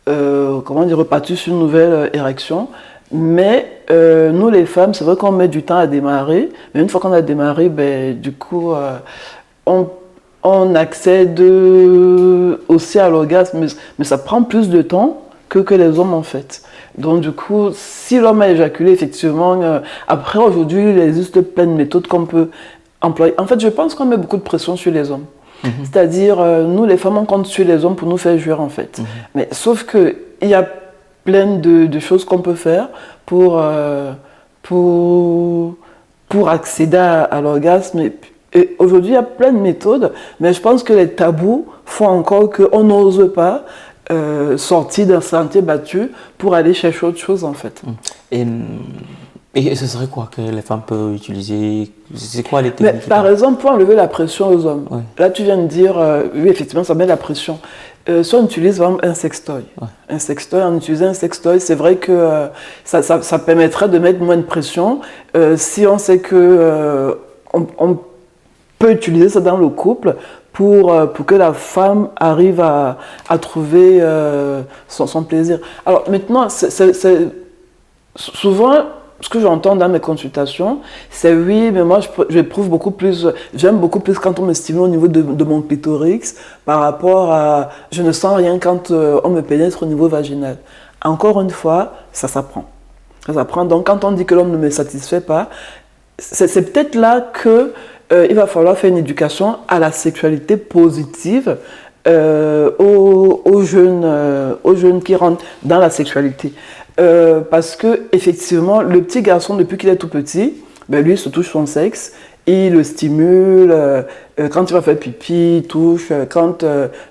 repartir sur une nouvelle érection. Mais nous, les femmes, c'est vrai qu'on met du temps à démarrer. Mais une fois qu'on a démarré, ben, du coup, on accède aussi à l'orgasme. Mais ça prend plus de temps que les hommes, en fait. Donc, du coup, si l'homme a éjaculé, effectivement, après, aujourd'hui, il existe plein de méthodes qu'on peut employer. En fait, je pense qu'on met beaucoup de pression sur les hommes. C'est-à-dire, nous, les femmes, on compte sur les hommes pour nous faire jouir, en fait. Mais sauf qu'il y a plein de choses qu'on peut faire pour accéder à l'orgasme. Et aujourd'hui, il y a plein de méthodes, mais je pense que les tabous font encore qu'on n'ose pas sortir d'un sentier battu pour aller chercher autre chose, en fait. Et ce serait quoi que les femmes peuvent utiliser? C'est quoi les techniques? Par exemple, pour enlever la pression aux hommes. Ouais. Là, tu viens de dire, oui, effectivement, ça met la pression. Si on utilise par exemple un sextoy, en utilisant un sextoy, c'est vrai que ça permettrait de mettre moins de pression. Si on sait que on peut utiliser ça dans le couple pour que la femme arrive à trouver son plaisir. Alors maintenant, souvent, ce que j'entends dans mes consultations, c'est oui, mais moi j'aime beaucoup plus quand on me stimule au niveau de mon clitoris par rapport à, je ne sens rien quand on me pénètre au niveau vaginal. Encore une fois, ça s'apprend. Ça s'apprend. Donc quand on dit que l'homme ne me satisfait pas, c'est peut-être là que il va falloir faire une éducation à la sexualité positive aux jeunes qui rentrent dans la sexualité. Parce que effectivement, le petit garçon, depuis qu'il est tout petit, ben lui, il se touche son sexe, il le stimule, quand il va faire pipi, il touche,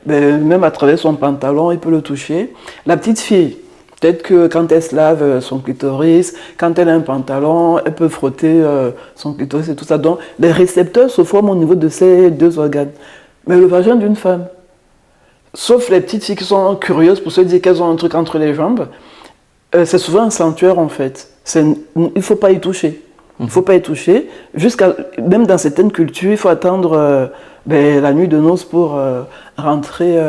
même à travers son pantalon, il peut le toucher. La petite fille, peut-être que quand elle se lave son clitoris, quand elle a un pantalon, elle peut frotter son clitoris et tout ça. Donc, les récepteurs se forment au niveau de ces deux organes. Mais le vagin d'une femme, sauf les petites filles qui sont curieuses pour se dire qu'elles ont un truc entre les jambes, c'est souvent un sanctuaire en fait. Il ne faut pas y toucher. Il ne faut pas y toucher. Même dans certaines cultures, il faut attendre la nuit de noces pour rentrer,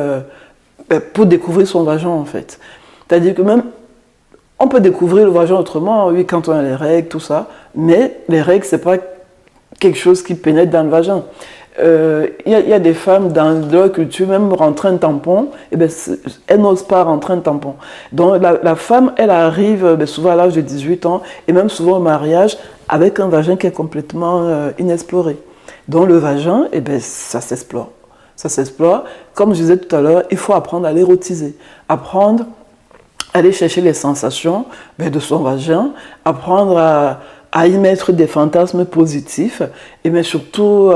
pour découvrir son vagin en fait. C'est-à-dire que même, on peut découvrir le vagin autrement, oui, quand on a les règles, tout ça, mais les règles, ce n'est pas quelque chose qui pénètre dans le vagin. Il y a des femmes dans leur culture, même rentrer un tampon, elles n'osent pas rentrer un tampon. Donc la femme, elle arrive souvent à l'âge de 18 ans, et même souvent au mariage, avec un vagin qui est complètement inexploré. Donc le vagin, ça s'explore. Ça s'explore. Comme je disais tout à l'heure, il faut apprendre à l'érotiser, apprendre aller chercher les sensations de son vagin, apprendre à y mettre des fantasmes positifs, mais surtout,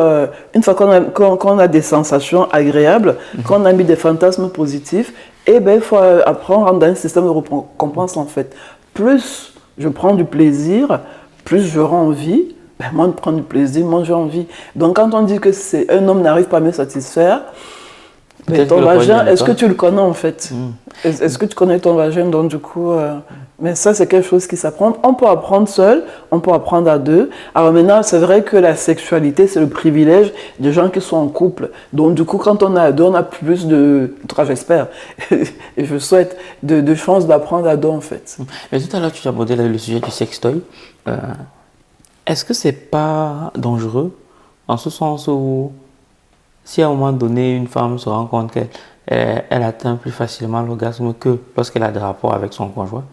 une fois qu'on a des sensations agréables, qu'on a mis des fantasmes positifs, il faut apprendre dans un système de récompense en fait. Plus je prends du plaisir, plus j'aurai envie, moi de prendre du plaisir, moi j'ai envie. Donc quand on dit que un homme n'arrive pas à me satisfaire, ton vagin, est-ce que tu le connais en fait? Est-ce que tu connais ton vagin? Donc du coup, mais ça c'est quelque chose qui s'apprend. On peut apprendre seul, on peut apprendre à deux. Alors maintenant, c'est vrai que la sexualité, c'est le privilège des gens qui sont en couple. Donc du coup, quand on est à deux, on a plus de, en tout cas j'espère, et je souhaite, de chances d'apprendre à deux en fait. Mais tout à l'heure, tu as abordé le sujet du sextoy. Est-ce que c'est pas dangereux en ce sens où si à un moment donné, une femme se rend compte qu'elle atteint plus facilement l'orgasme que lorsqu'elle a des rapports avec son conjoint,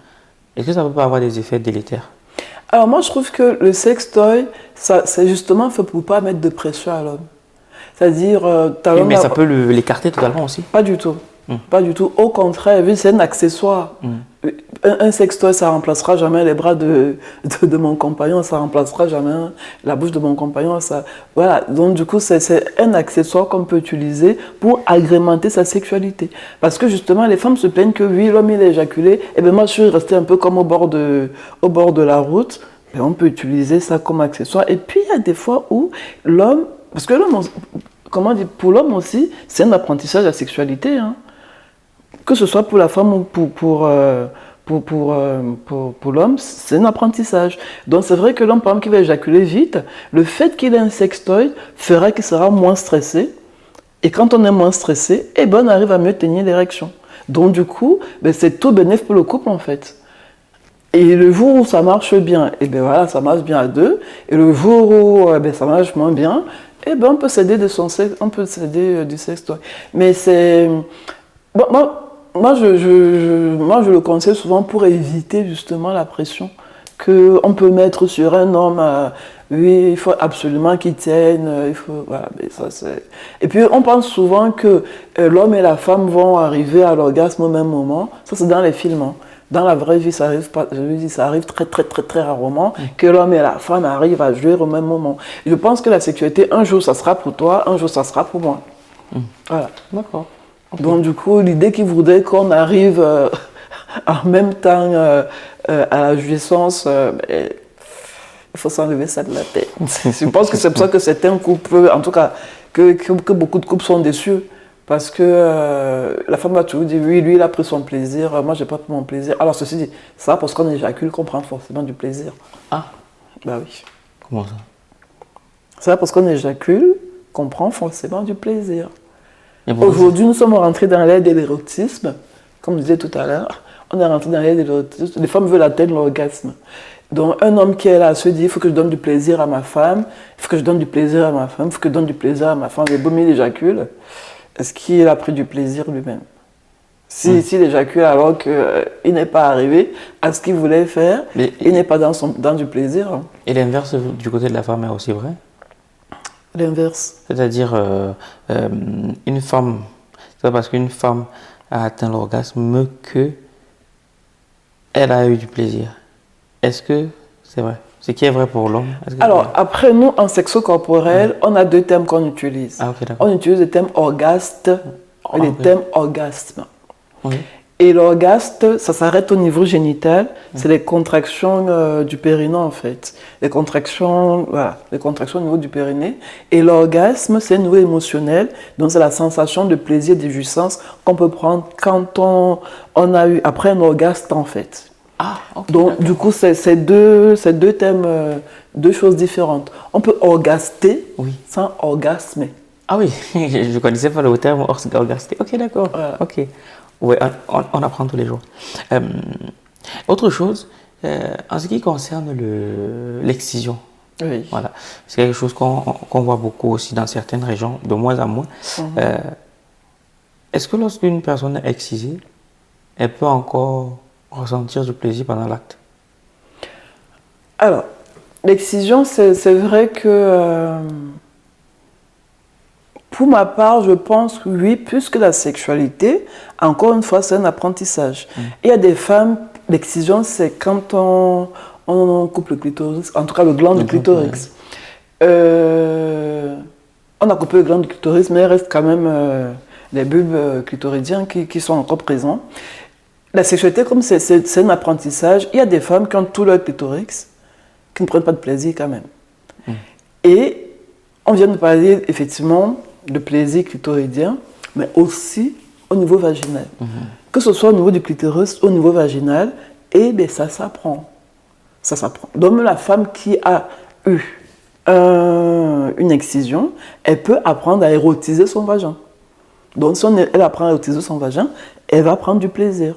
est-ce que ça ne peut pas avoir des effets délétères? Alors moi, je trouve que le sextoy, c'est justement fait pour ne pas mettre de pression à l'homme. C'est-à-dire... mais ça peut l'écarter totalement aussi? Pas du tout. Pas du tout. Au contraire, c'est un accessoire. Un sextoy, ça ne remplacera jamais les bras de mon compagnon, ça ne remplacera jamais la bouche de mon compagnon. Voilà. Donc du coup, c'est un accessoire qu'on peut utiliser pour agrémenter sa sexualité. Parce que justement, les femmes se plaignent que oui, l'homme il est éjaculé, et bien moi je suis restée un peu comme au bord de la route. Et on peut utiliser ça comme accessoire. Et puis il y a des fois où l'homme, parce que l'homme, comment dire, pour l'homme aussi, c'est un apprentissage de la sexualité, hein. Que ce soit pour la femme ou pour l'homme, c'est un apprentissage. Donc c'est vrai que l'homme, par exemple, qui va éjaculer vite, le fait qu'il ait un sextoy fera qu'il sera moins stressé. Et quand on est moins stressé, on arrive à mieux tenir l'érection. Donc du coup, c'est tout bénéfique pour le couple en fait. Et le jour où ça marche bien, voilà, ça marche bien à deux. Et le jour où ça marche moins bien, on peut s'aider de son sexe, on peut s'aider du sextoy. Mais c'est... Bon, moi, je le conseille souvent pour éviter justement la pression qu'on peut mettre sur un homme. Oui, il faut absolument qu'il tienne. Voilà, mais ça, et puis, on pense souvent que l'homme et la femme vont arriver à l'orgasme au même moment. Ça, c'est dans les films. Hein. Dans la vraie vie, ça arrive pas. Je veux dire, ça arrive très, très, très, très rarement que l'homme et la femme arrivent à jouer au même moment. Je pense que la sexualité, un jour, ça sera pour toi, un jour, ça sera pour moi. Voilà. D'accord. Okay. Donc du coup, l'idée qu'il voudrait qu'on arrive en même temps à la jouissance, il faut s'enlever ça de la tête. Je pense que c'est pour ça que certains couples, en tout cas, que beaucoup de couples sont déçus. Parce que la femme va toujours dire, oui, lui, il a pris son plaisir, moi, j'ai pas pris mon plaisir. Alors ceci dit, ça, parce qu'on éjacule, qu'on prend forcément du plaisir. Ah. Bah oui. Comment ça? Ça, parce qu'on éjacule, comprend forcément du plaisir. Aujourd'hui, nous sommes rentrés dans l'ère de l'érotisme, comme je disais tout à l'heure. On est rentré dans l'ère de l'érotisme. Les femmes veulent atteindre l'orgasme. Donc, un homme qui est là se dit, il faut que je donne du plaisir à ma femme, il faut que je donne du plaisir à ma femme, il faut que je donne du plaisir à ma femme. Et bon, il éjacule. Est-ce qu'il a pris du plaisir lui-même? S'il éjacule alors qu'il n'est pas arrivé à ce qu'il voulait faire, il n'est pas dans du plaisir. Et l'inverse du côté de la femme est aussi vrai? L'inverse. C'est-à-dire, une femme, c'est pas parce qu'une femme a atteint l'orgasme qu'elle a eu du plaisir. Est-ce que c'est vrai? Ce qui est vrai pour l'homme? Alors, après, nous, en sexo-corporel, on a deux termes qu'on utilise. Ah, ok, d'accord. On utilise le terme orgaste et le terme orgasme. Oui. Et l'orgaste, ça s'arrête au niveau génital, c'est les contractions du périnée en fait. Les contractions au niveau du périnée. Et l'orgasme, c'est un niveau émotionnel, donc c'est la sensation de plaisir, de jouissance qu'on peut prendre quand on a eu, après un orgasme en fait. Ah, ok. Donc du coup, c'est deux thèmes, deux choses différentes. On peut orgaster sans orgasmer. Ah oui, je ne connaissais pas le terme orgaster. Ok, d'accord. Voilà. Ok. Oui, on apprend tous les jours. Autre chose, en ce qui concerne l'excision, Oui. voilà, c'est quelque chose qu'on voit beaucoup aussi dans certaines régions, de moins en moins. Est-ce que lorsqu'une personne est excisée, elle peut encore ressentir du plaisir pendant l'acte? Alors, l'excision, c'est vrai que... pour ma part, je pense que oui, puisque la sexualité, encore une fois, c'est un apprentissage. Il y a des femmes, l'excision, c'est quand on coupe le clitoris, en tout cas le gland du clitoris. On a coupé le gland du clitoris, mais il reste quand même les bulbes clitoridiens qui sont encore présents. La sexualité, comme c'est un apprentissage, il y a des femmes qui ont tout leur clitoris, qui ne prennent pas de plaisir quand même. Et on vient de parler effectivement de plaisir clitoridien, mais aussi au niveau vaginal. Que ce soit au niveau du clitoris, au niveau vaginal, et bien ça s'apprend. Ça s'apprend. Donc la femme qui a eu une excision, elle peut apprendre à érotiser son vagin. Donc si elle apprend à érotiser son vagin, elle va prendre du plaisir.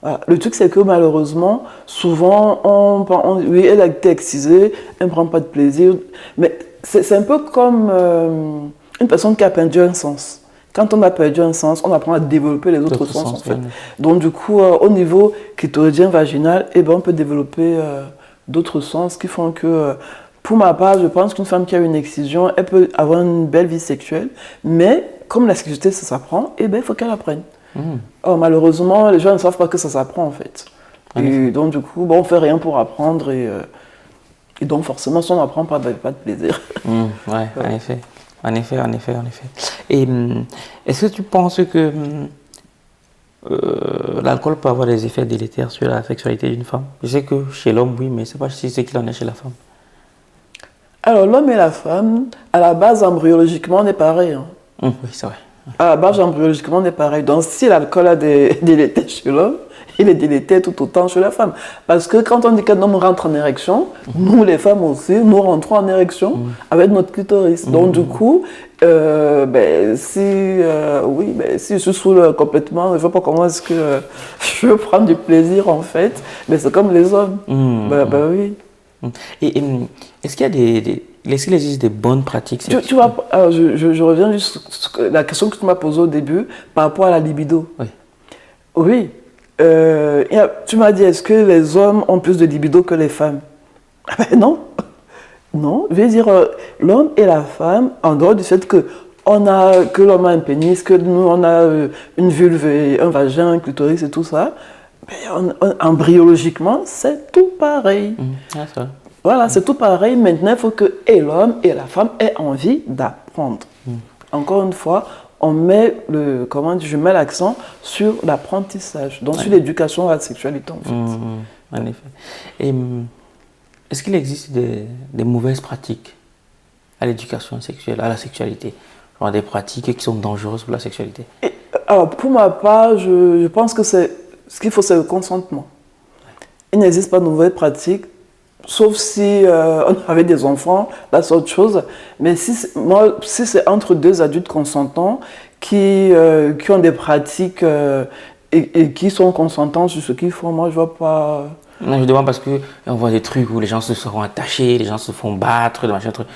Voilà. Le truc, c'est que malheureusement, souvent, oui, elle a été excisée, elle ne prend pas de plaisir. Mais c'est un peu comme une personne qui a perdu un sens. Quand on a perdu un sens, on apprend à développer les autres sens, en fait. Donc, du coup, au niveau clitoridien vaginal, eh ben, on peut développer d'autres sens qui font que, pour ma part, je pense qu'une femme qui a une excision, elle peut avoir une belle vie sexuelle, mais comme la sexualité, ça s'apprend, eh ben, il faut qu'elle apprenne. Or, malheureusement, les gens ne savent pas que ça s'apprend, en fait. Et donc, du coup, bon, on ne fait rien pour apprendre et donc, forcément, si on n'apprend pas, ben, pas de plaisir. Ouais, en effet. En effet. Et est-ce que tu penses que l'alcool peut avoir des effets délétères sur la sexualité d'une femme? Je sais que chez l'homme, oui, mais je ne sais pas si c'est qu'il en est chez la femme. Alors, l'homme et la femme, à la base, embryologiquement, on est pareil. Hein. Oui, c'est vrai. À la base, embryologiquement, on est pareil. Donc, si l'alcool a des délétères chez l'homme, il est délétère tout autant chez la femme. Parce que quand on dit qu'un homme rentre en érection, nous, les femmes aussi, nous rentrons en érection avec notre clitoris. Donc, du coup, si je suis saoule complètement, je ne vois pas comment est-ce que je veux prendre du plaisir, en fait. Mais c'est comme les hommes. Oui. Et est-ce qu'il y a est-ce qu'il existe des bonnes pratiques sexuelles? Tu vois, je reviens juste sur la question que tu m'as posée au début par rapport à la libido. Oui. Tu m'as dit, est-ce que les hommes ont plus de libido que les femmes? Non. Non. Je veux dire, l'homme et la femme, en dehors du fait que l'homme a un pénis, que nous, on a une vulve et un vagin, un clitoris et tout ça, embryologiquement, c'est tout pareil. Voilà, c'est tout pareil. Maintenant, il faut que l'homme et la femme aient envie d'apprendre. Encore une fois, je mets l'accent sur l'apprentissage, donc sur l'éducation à la sexualité, en fait. En effet. Et est-ce qu'il existe des mauvaises pratiques à l'éducation sexuelle, à la sexualité? Genre des pratiques qui sont dangereuses pour la sexualité? Alors, pour ma part, je pense que ce qu'il faut, c'est le consentement. Il n'existe pas de mauvaises pratiques Sauf si on avait des enfants, là c'est autre chose. Mais si c'est entre deux adultes consentants qui ont des pratiques et qui sont consentants sur ce qu'ils font, moi je vois pas. Non, je demande parce qu'on voit des trucs où les gens se seront attachés, les gens se font battre, des machins, trucs.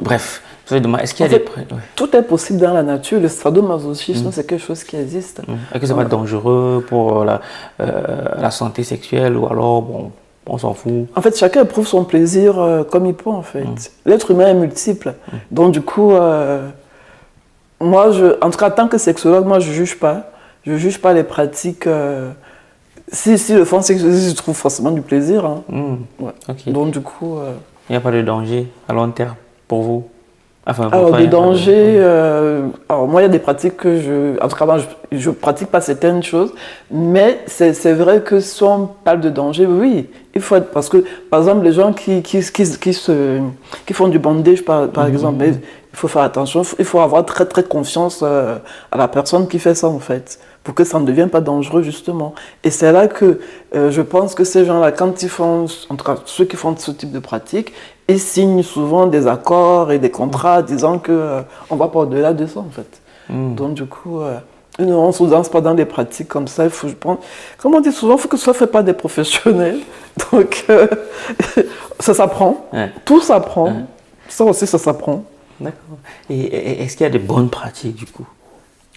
Bref, je me demande, est-ce qu'il y a des... Ouais. Tout est possible dans la nature. Le sadomasochisme, c'est quelque chose qui existe. Est-ce que c'est pas dangereux pour la santé sexuelle ou alors, bon, on s'en fout? En fait, chacun éprouve son plaisir comme il peut, en fait. L'être humain est multiple. Donc, du coup, moi, en tout cas, en tant que sexologue, moi, je ne juge pas. Je ne juge pas les pratiques. Si le fond, c'est que je trouve forcément du plaisir. Hein. Ouais. Okay. Donc, du coup... Il n'y a pas de danger à long terme pour vous? Enfin, pour alors, toi, des dangers... alors, moi, il y a des pratiques que je... En tout cas, moi, je ne pratique pas certaines choses. Mais c'est vrai que si on parle de danger, oui, il faut être... Parce que, par exemple, les gens qui font du bandage, par exemple, il faut faire attention. Il faut avoir très, très confiance à la personne qui fait ça, en fait, pour que ça ne devienne pas dangereux, justement. Et c'est là que je pense que ces gens-là, quand ils font, en tout cas ceux qui font ce type de pratique, ils signent souvent des accords et des contrats disant qu'on ne va pas au-delà de ça, en fait. Donc, du coup, on ne se lance pas dans des pratiques comme ça. Il faut, je pense, comme on dit souvent, il faut que ce soit fait par des professionnels. Donc, ça s'apprend. Ouais. Tout s'apprend. Ouais. Ça aussi, ça s'apprend. D'accord. Et est-ce qu'il y a des bonnes pratiques, du coup?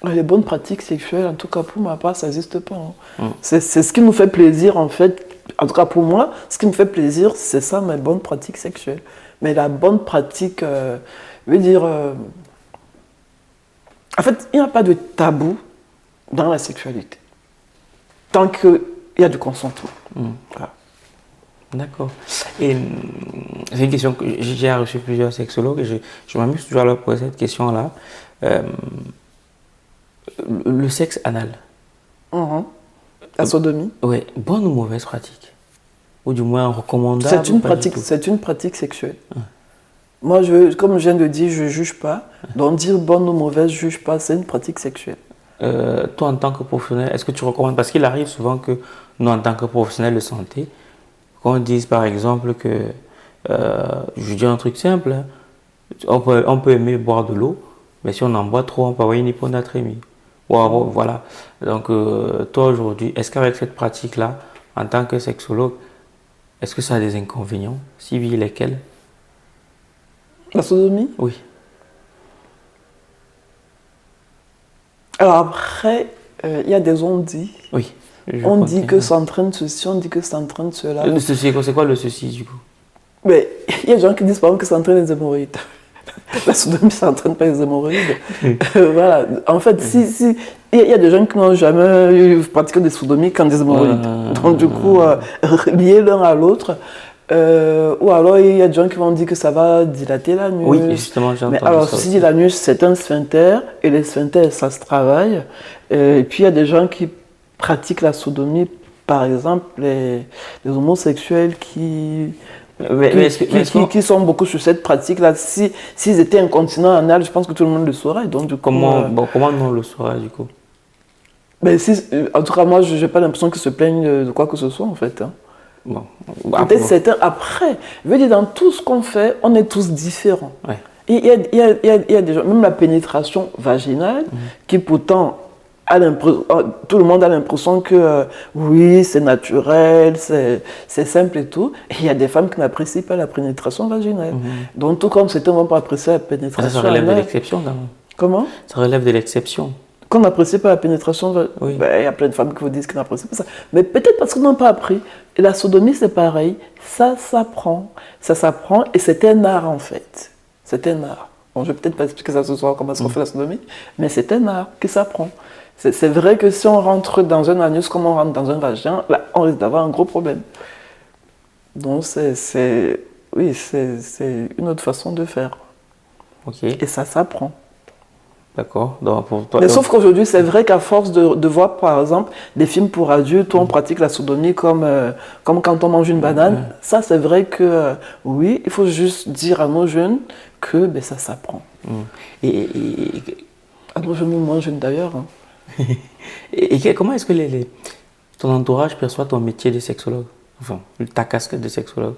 Les bonnes pratiques sexuelles, en tout cas pour ma part, ça n'existe pas. Hein. C'est ce qui nous fait plaisir, en fait. En tout cas pour moi, ce qui me fait plaisir, c'est ça, mes bonnes pratiques sexuelles. Mais la bonne pratique, je veux dire... en fait, il n'y a pas de tabou dans la sexualité. Tant qu'il y a du consentement. Voilà. D'accord. Et c'est une question que j'ai reçu plusieurs sexologues et je m'amuse toujours à leur poser cette question-là. Le sexe anal. La sodomie. Oui, bonne ou mauvaise pratique? Ou du moins recommandable? C'est une pratique sexuelle. Moi, comme je viens de dire, je ne juge pas. Donc dire bonne ou mauvaise, je ne juge pas, c'est une pratique sexuelle. Toi, en tant que professionnel, est-ce que tu recommandes? Parce qu'il arrive souvent que nous, en tant que professionnels de santé, qu'on dise par exemple que, je dis un truc simple, hein, on peut aimer boire de l'eau, mais si on en boit trop, on peut avoir une hyponatrémie. Wow, voilà. Donc, toi aujourd'hui, est-ce qu'avec cette pratique-là, en tant que sexologue, est-ce que ça a des inconvénients? Si oui, lesquels? La sodomie? Oui. Alors après, il y a des on-dit. Oui. On dit que ça entraîne ceci, on dit que ça entraîne cela. Le ceci, c'est quoi le ceci du coup? Mais il y a des gens qui disent par exemple que ça entraîne les hémorroïdes. La sodomie, ça n'entraîne pas les hémorroïdes. Voilà. En fait, il y a des gens qui n'ont jamais pratiqué des sodomies quand des hémorroïdes. Donc du coup, liés l'un à l'autre. Ou alors il y a des gens qui vont dire que ça va dilater l'anus. Oui, justement, j'ai entendu ça. Mais alors, si l'anus c'est un sphincter, et les sphincters, ça se travaille. Et puis il y a des gens qui pratiquent la sodomie, par exemple les homosexuels qui sont beaucoup sur cette pratique-là. S'ils étaient incontinents anal, je pense que tout le monde le saurait. Donc, du coup, comment on le saurait du coup? Ben, en tout cas, moi, je n'ai pas l'impression qu'ils se plaignent de quoi que ce soit, en fait. Hein. Bon. Peut-être certains. Après, je veux dire, dans tout ce qu'on fait, on est tous différents. Ouais. Il y a des gens, même la pénétration vaginale, qui pourtant, tout le monde a l'impression que oui, c'est naturel, c'est simple et tout. Et il y a des femmes qui n'apprécient pas la pénétration vaginale. Donc, tout comme certains ne vont pas apprécier la pénétration. Ça relève de l'exception, quand même. Comment? Ça relève de l'exception. Qu'on n'apprécie pas la pénétration, oui. Ben, y a plein de femmes qui vous disent qu'ils n'apprécient pas ça. Mais peut-être parce qu'ils n'ont pas appris. Et la sodomie, c'est pareil. Ça s'apprend. Ça s'apprend et c'est un art, en fait. C'est un art. Bon, je vais peut-être pas expliquer ça ce soir, comment on fait la sodomie, mais c'est un art qui s'apprend. C'est vrai que si on rentre dans un anus comme on rentre dans un vagin, là, on risque d'avoir un gros problème. Donc, c'est une autre façon de faire. Ok. Et ça s'apprend. D'accord. Donc, pour toi, mais sauf qu'aujourd'hui, c'est vrai qu'à force de voir, par exemple, des films pour adultes où on pratique la sodomie comme quand on mange une banane, ça, c'est vrai que, oui, il faut juste dire à nos jeunes que ça s'apprend. À nos jeunes ou moins jeunes d'ailleurs. Hein. Et comment est-ce que ton entourage perçoit ton métier de sexologue? Enfin, ta casquette de sexologue?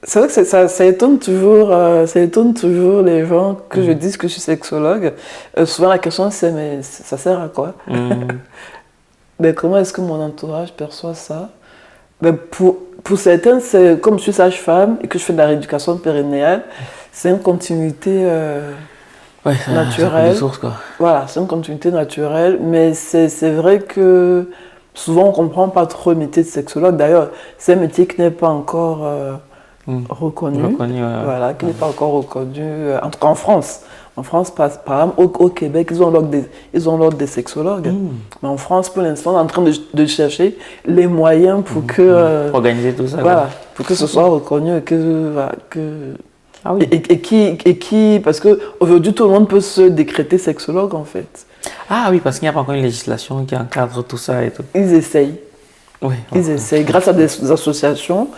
C'est vrai que ça étonne toujours les gens que je dise que je suis sexologue. Souvent la question c'est mais ça sert à quoi? Mais comment est-ce que mon entourage perçoit ça? Mais pour certains, c'est comme je suis sage-femme et que je fais de la rééducation périnéale, c'est une continuité naturelle. Source, quoi. Voilà, c'est une continuité naturelle, mais c'est vrai que souvent on ne comprend pas trop le métier de sexologue. D'ailleurs, c'est un métier qui n'est pas encore reconnu, voilà, qui n'est pas encore reconnu, en tout cas en France. En France, par exemple, au Québec, ils ont l'ordre des sexologues. Mais en France, pour l'instant, on est en train de chercher les moyens pour organiser tout ça. Voilà, pour que ce soit reconnu et Ah oui. et qui parce qu'aujourd'hui, tout le monde peut se décréter sexologue, en fait. Ah oui, parce qu'il n'y a pas encore une législation qui encadre tout ça et tout. Ils essayent. Oui, Ils essayent, grâce à des associations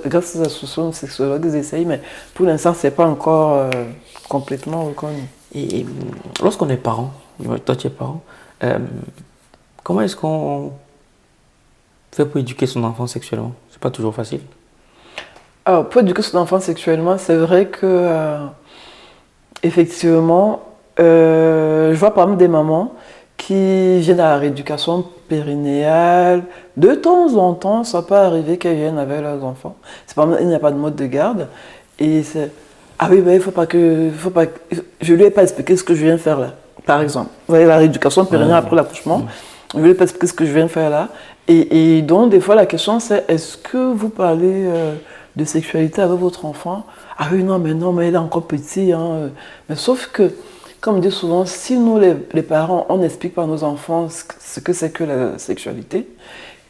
grâce aux associations de sexologues, ils essayent, mais pour l'instant, ce n'est pas encore complètement reconnu. Et lorsqu'on est parent, toi tu es parent, comment est-ce qu'on fait pour éduquer son enfant sexuellement? C'est pas toujours facile. Alors, pour éduquer son enfant sexuellement, c'est vrai que, effectivement, je vois par exemple des mamans qui viennent à la rééducation périnéale. De temps en temps, ça peut arriver qu'elles viennent avec leurs enfants. Il n'y a pas de mode de garde. Et c'est, ah oui, mais il faut pas que, je lui ai pas expliqué ce que je viens faire là, par exemple. Vous voyez, la rééducation périnéale après l'accouchement, je lui ai pas expliqué ce que je viens faire là. Et donc, des fois, la question c'est, est-ce que vous parlez de sexualité avec votre enfant? Ah oui, non, mais il est encore petit. Hein. Mais sauf que, comme on dit souvent, si nous, les parents, on n'explique pas à nos enfants ce que c'est que la sexualité,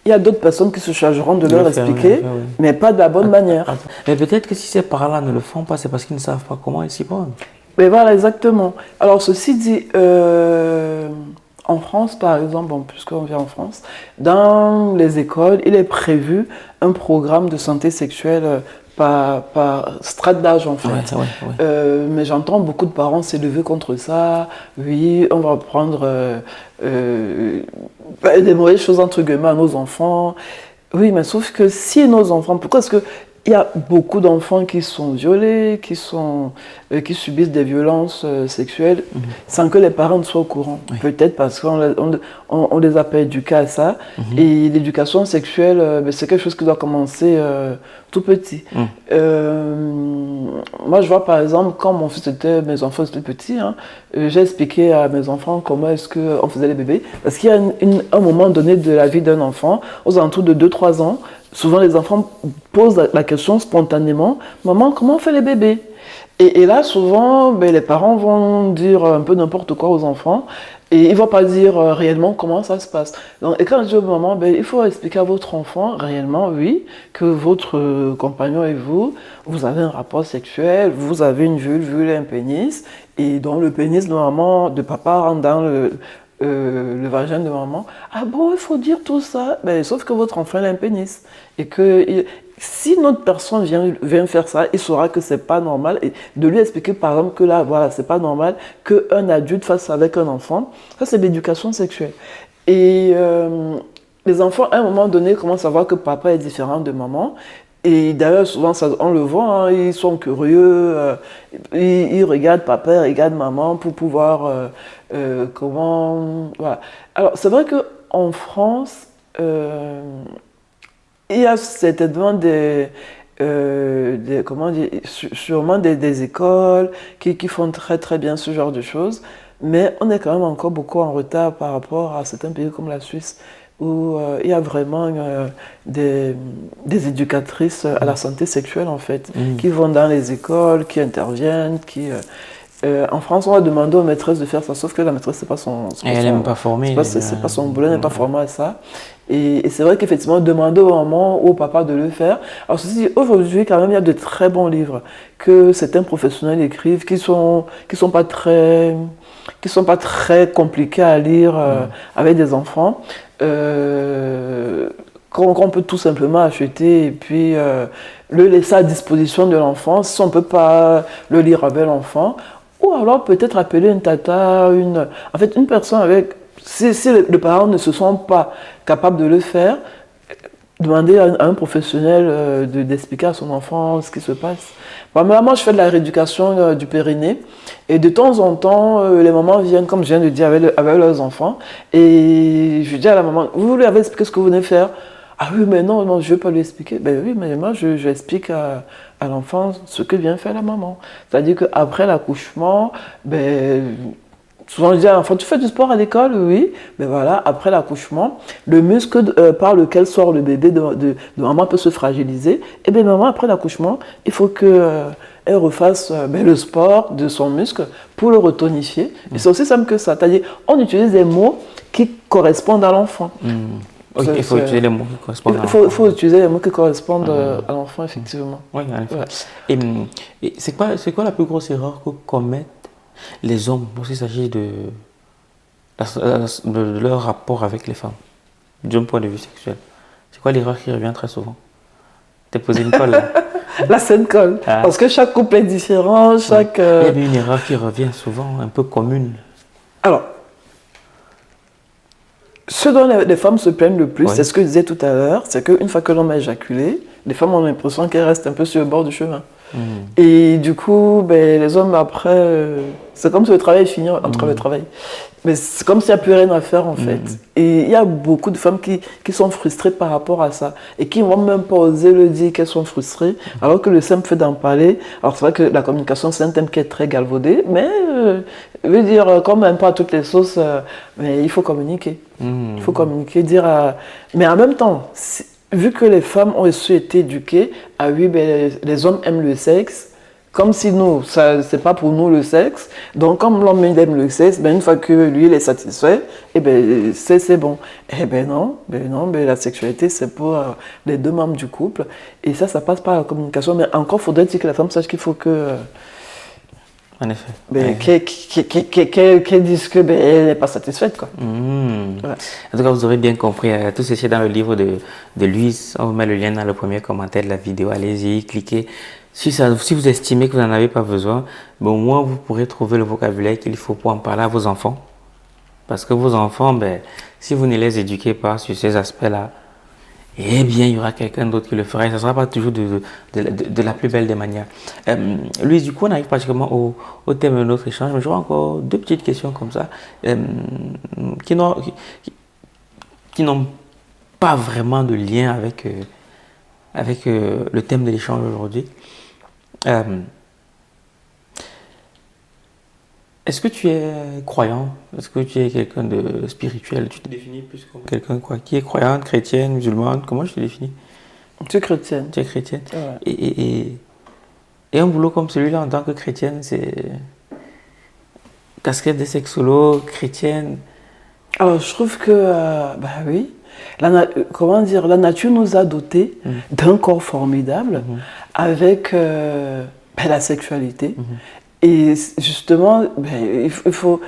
il y a d'autres personnes qui se chargeront de leur expliquer, mais pas de la bonne manière. Mais peut-être que si ces parents-là ne le font pas, c'est parce qu'ils ne savent pas comment ils s'y prennent. Mais voilà, exactement. Alors, ceci dit, en France, par exemple, bon, puisqu'on vient en France, dans les écoles, il est prévu un programme de santé sexuelle par strate d'âge, en fait. Mais j'entends beaucoup de parents s'élever contre ça. Oui, on va prendre des mauvaises choses entre guillemets à nos enfants. Oui, mais sauf que si nos enfants... Pourquoi est-ce que il y a beaucoup d'enfants qui sont violés, qui subissent des violences sexuelles sans que les parents ne soient au courant. Peut-être parce qu'on les a pas éduqués à ça. Et l'éducation sexuelle, c'est quelque chose qui doit commencer tout petit. Moi, je vois par exemple, quand mes enfants étaient petits, j'ai expliqué à mes enfants comment est-ce qu'on faisait les bébés. Parce qu'il y a un moment donné de la vie d'un enfant, aux alentours de 2-3 ans, souvent les enfants posent la question spontanément, « Maman, comment on fait les bébés ?» Et là, souvent, les parents vont dire un peu n'importe quoi aux enfants et ils ne vont pas dire réellement comment ça se passe. Donc, et quand je dis aux mamans, il faut expliquer à votre enfant réellement, oui, que votre compagnon et vous avez un rapport sexuel, vous avez une vulve et un pénis, et donc le pénis de papa rentre dans le vagin de maman. Ah bon, il faut dire tout ça, sauf que votre enfant a un pénis. Et que si notre personne vient faire ça, il saura que c'est pas normal. Et de lui expliquer par exemple que là, voilà, c'est pas normal qu'un adulte fasse avec un enfant. Ça, c'est l'éducation sexuelle. Et les enfants, à un moment donné, commencent à voir que papa est différent de maman. Et d'ailleurs, souvent, on le voit, ils sont curieux, ils regardent papa, ils regardent maman pour pouvoir comment... Voilà. Alors, c'est vrai qu'en France, il y a certainement sûrement des écoles qui font très très bien ce genre de choses, mais on est quand même encore beaucoup en retard par rapport à certains pays comme la Suisse, où il y a vraiment des éducatrices à la santé sexuelle, en fait, qui vont dans les écoles, qui interviennent, en France, on va demander aux maîtresses de faire ça, sauf que la maîtresse, c'est pas son... Elle n'est pas formée. C'est pas son boulot, elle n'est pas formée à ça. Et c'est vrai qu'effectivement, demander aux mamans ou aux papas de le faire. Alors ceci, aujourd'hui, quand même, il y a de très bons livres que certains professionnels écrivent, qui sont pas très compliqués à lire avec des enfants. Qu'on peut tout simplement acheter et puis le laisser à disposition de l'enfant si on ne peut pas le lire avec l'enfant, ou alors peut-être appeler une tata, une personne avec, si les parents ne se sont pas capables de le faire, demander à un professionnel d'expliquer à son enfant ce qui se passe. Moi, je fais de la rééducation du périnée et de temps en temps, les mamans viennent, comme je viens de dire, avec leurs enfants et je dis à la maman, vous lui avez expliqué ce que vous venez faire? Ah oui, mais non, je ne veux pas lui expliquer. Ben oui, mais moi, je explique à l'enfant ce que vient faire la maman. C'est-à-dire qu'après l'accouchement, souvent je dis à l'enfant, tu fais du sport à l'école? Oui. Mais voilà, après l'accouchement, le muscle par lequel sort le bébé de maman peut se fragiliser. Et bien maman, après l'accouchement, il faut qu'elle refasse le sport de son muscle pour le retonifier. Et c'est aussi simple que ça. C'est-à-dire, on utilise des mots qui correspondent à l'enfant. Oui, il faut utiliser les mots qui correspondent à l'enfant. Il faut utiliser les mots qui correspondent à l'enfant, effectivement. Oui, en effet. Ouais. Et c'est quoi la plus grosse erreur que commettent les hommes lorsqu'il s'agit de leur rapport avec les femmes, d'un point de vue sexuel? C'est quoi l'erreur qui revient très souvent? T'es posé une colle là. Là, c'est une colle. Ah. Parce que chaque couple est différent, chaque... Il y a une erreur qui revient souvent, un peu commune. Alors, ce dont les femmes se plaignent le plus, c'est ce que je disais tout à l'heure, c'est qu'une fois que l'homme a éjaculé, les femmes ont l'impression qu'elles restent un peu sur le bord du chemin. Et du coup, les hommes après, c'est comme si le travail est fini entre le travail. Mais c'est comme s'il n'y a plus rien à faire en fait. Et il y a beaucoup de femmes qui sont frustrées par rapport à ça et qui ne vont même pas oser le dire qu'elles sont frustrées, alors que le simple fait d'en parler, alors c'est vrai que la communication c'est un thème qui est très galvaudé, mais je veux dire, comme un peu à toutes les sauces, mais il faut communiquer. Il faut communiquer, dire mais en même temps, vu que les femmes ont aussi été éduquées à oui, les hommes aiment le sexe, comme si nous, c'est pas pour nous le sexe. Donc, comme l'homme aime le sexe, une fois que lui, il est satisfait, c'est bon. Non, la sexualité, c'est pour les deux membres du couple. Et ça passe par la communication. Mais encore, faudrait-il que la femme sache qu'il faut que... En effet. Qu'elle dise qu'elle n'est pas satisfaite, quoi. Voilà. En tout cas, vous aurez bien compris. Tout ceci est dans le livre de Louise. On vous met le lien dans le premier commentaire de la vidéo. Allez-y, cliquez. Si vous estimez que vous n'en avez pas besoin, au moins vous pourrez trouver le vocabulaire qu'il faut pour en parler à vos enfants. Parce que vos enfants, si vous ne les éduquez pas sur ces aspects-là, eh bien, il y aura quelqu'un d'autre qui le fera. Et ça ne sera pas toujours de la plus belle des manières. Louise, du coup, on arrive pratiquement au thème de notre échange. Mais j'aurai encore deux petites questions comme ça qui n'ont pas vraiment de lien avec le thème de l'échange aujourd'hui. Est-ce que tu es croyant? Est-ce que tu es quelqu'un de spirituel? Tu te définis plus comme quelqu'un qui est croyante, chrétienne, musulmane? Comment je te définis? Tu es chrétienne. Tu es chrétienne. Ouais. Et un boulot comme celui-là en tant que chrétienne, c'est casquette de sexologue, chrétienne. Alors je trouve que, oui, comment dire, la nature nous a dotés d'un corps formidable avec la sexualité. Et justement, il faut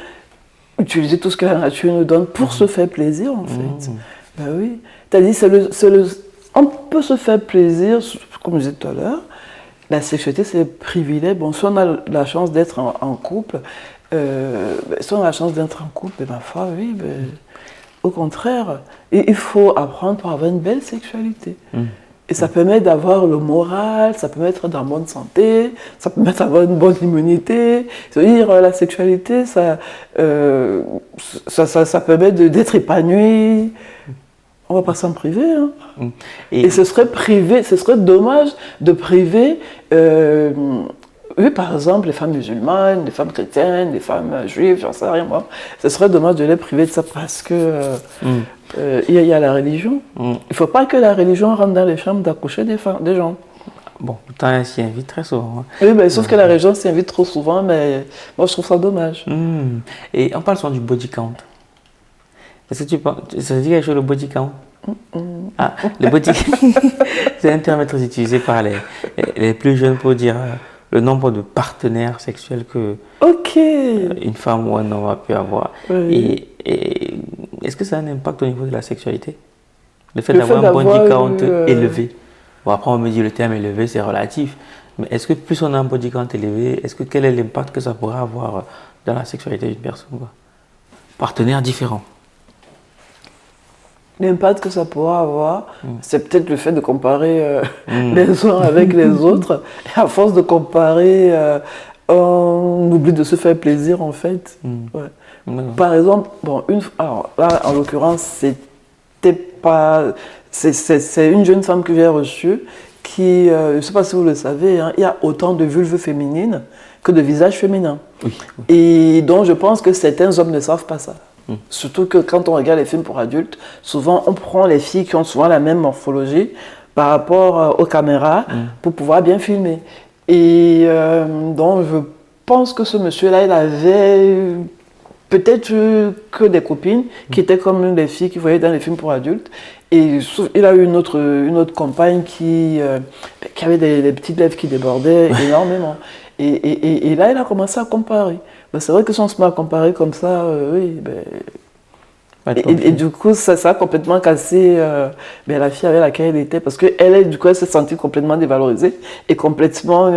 utiliser tout ce que la nature nous donne pour se faire plaisir, en fait. Oui. C'est-à-dire, on peut se faire plaisir, comme je disais tout à l'heure. La sexualité, c'est le privilège. Bon, si on a la chance d'être en couple, ma foi, oui, au contraire, il faut apprendre pour avoir une belle sexualité. Et ça permet d'avoir le moral, ça permet d'être dans bonne santé, ça permet d'avoir une bonne immunité. C'est-à-dire, la sexualité, ça permet d'être épanoui. On ne va pas s'en priver. Hein. Et ce serait dommage de priver, par exemple, les femmes musulmanes, les femmes chrétiennes, les femmes juives, j'en sais rien moi. Ce serait dommage de les priver de ça parce que il y a la religion. Il ne faut pas que la religion rentre dans les chambres d'accoucher des gens. Bon, pourtant, elle s'y invite très souvent. Hein. Oui, sauf que la religion s'y invite trop souvent, mais moi je trouve ça dommage. Et on parle souvent du body count. Est-ce que tu penses, ça dit quelque chose, le body count? Le body count, c'est un terme très utilisé par les plus jeunes pour dire le nombre de partenaires sexuels que une femme ou un homme a pu avoir. Oui. Et est-ce que ça a un impact au niveau de la sexualité? Le fait d'avoir un body count élevé. Bon, après, on me dit le terme élevé, c'est relatif. Mais est-ce que plus on a un body count élevé, quel est l'impact que ça pourrait avoir dans la sexualité d'une personne? Partenaires différents. l'impact que ça pourra avoir, c'est peut-être le fait de comparer les uns avec les autres. Et à force de comparer, on oublie de se faire plaisir en fait. Ouais. Par exemple, bon, alors là en l'occurrence, c'est une jeune femme que j'ai reçue qui, je ne sais pas si vous le savez, hein, il y a autant de vulves féminines que de visages féminins. Oui. Et donc je pense que certains hommes ne savent pas ça. Surtout que quand on regarde les films pour adultes, souvent on prend les filles qui ont souvent la même morphologie par rapport aux caméras pour pouvoir bien filmer. Et donc je pense que ce monsieur-là, il avait peut-être que des copines qui étaient comme les filles qu'il voyait dans les films pour adultes. Et il a eu une autre compagne qui avait des petites lèvres qui débordaient énormément. Et là, il a commencé à comparer. Ben, c'est vrai que si on se met à comparer comme ça, oui. Ben, et du coup, ça a complètement cassé la fille avec laquelle elle était. Parce qu'elle, du coup, elle s'est sentie complètement dévalorisée et complètement